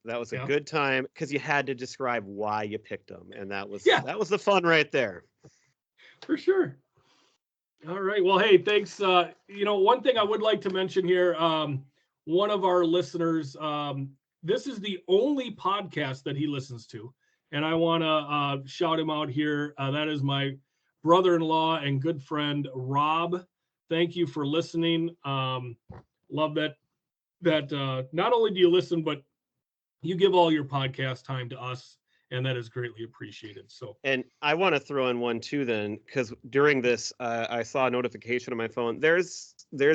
That was a good time because you had to describe why you picked them, and that was the fun right there. For sure. All right. Well, hey, thanks. One thing I would like to mention here, one of our listeners, this is the only podcast that he listens to, and I want to shout him out here. That is my brother-in-law and good friend, Rob. Thank you for listening. Love that not only do you listen, but you give all your podcast time to us and that is greatly appreciated. So, And I want to throw in one too, then, because during this, I saw a notification on my phone. There's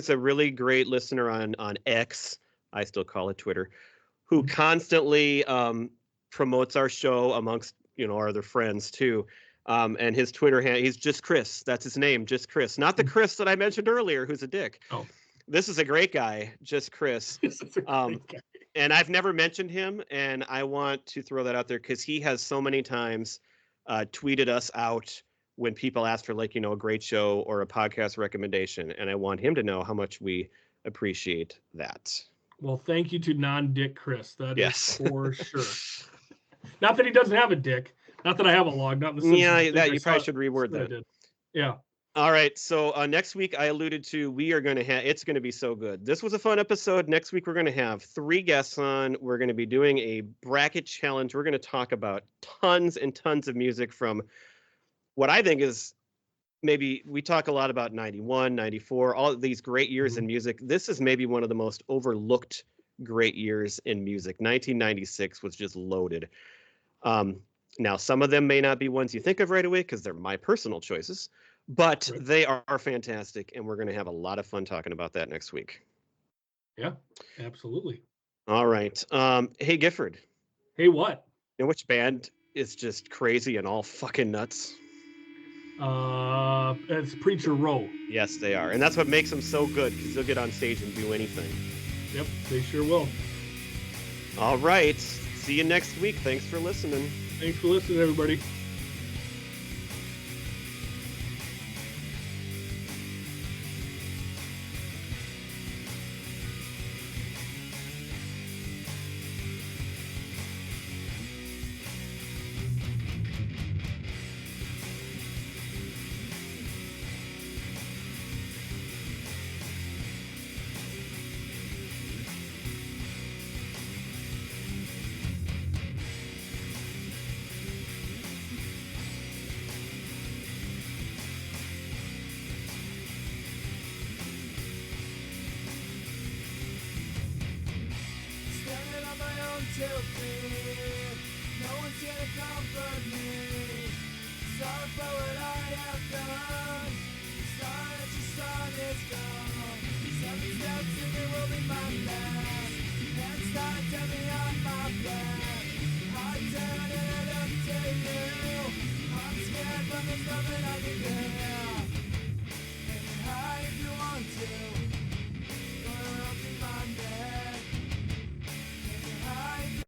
a really great listener on X, I still call it Twitter, who constantly promotes our show amongst our other friends too. And his Twitter handle, he's just Chris. That's his name, just Chris. Not the Chris that I mentioned earlier, who's a dick. oh, This is a great guy, just Chris. this is a great guy. And I've never mentioned him, and I want to throw that out there because he has so many times tweeted us out when people ask for a great show or a podcast recommendation, and I want him to know how much we appreciate that. Well, thank you to non-dick Chris. That Yes. is for sure. Not that he doesn't have a dick. Not that I have a log. Not in the Yeah, that you probably should reword that. I did. Yeah. All right. So next week, I alluded to we are going to have. It's going to be so good. This was a fun episode. Next week, we're going to have 3 guests on. We're going to be doing a bracket challenge. We're going to talk about tons and tons of music from what I think is maybe we talk a lot about 91, 94, all of these great years in music. This is maybe one of the most overlooked great years in music. 1996 was just loaded. Now, some of them may not be ones you think of right away because they're my personal choices, but they are fantastic, and we're going to have a lot of fun talking about that next week. Yeah, absolutely. All right. Hey, Gifford. Hey, what? You know which band is just crazy and all fucking nuts? It's Preacher Row. Yes, they are. And that's what makes them so good, because they'll get on stage and do anything. Yep, they sure will. All right. See you next week. Thanks for listening. Thanks for listening, everybody. No one's here to comfort me. Sorry for what I have done. Sorry that your son is gone. 7 steps and it will be my last. And start to me on my back. I turn and I look to you. I'm scared but there's nothing I can do.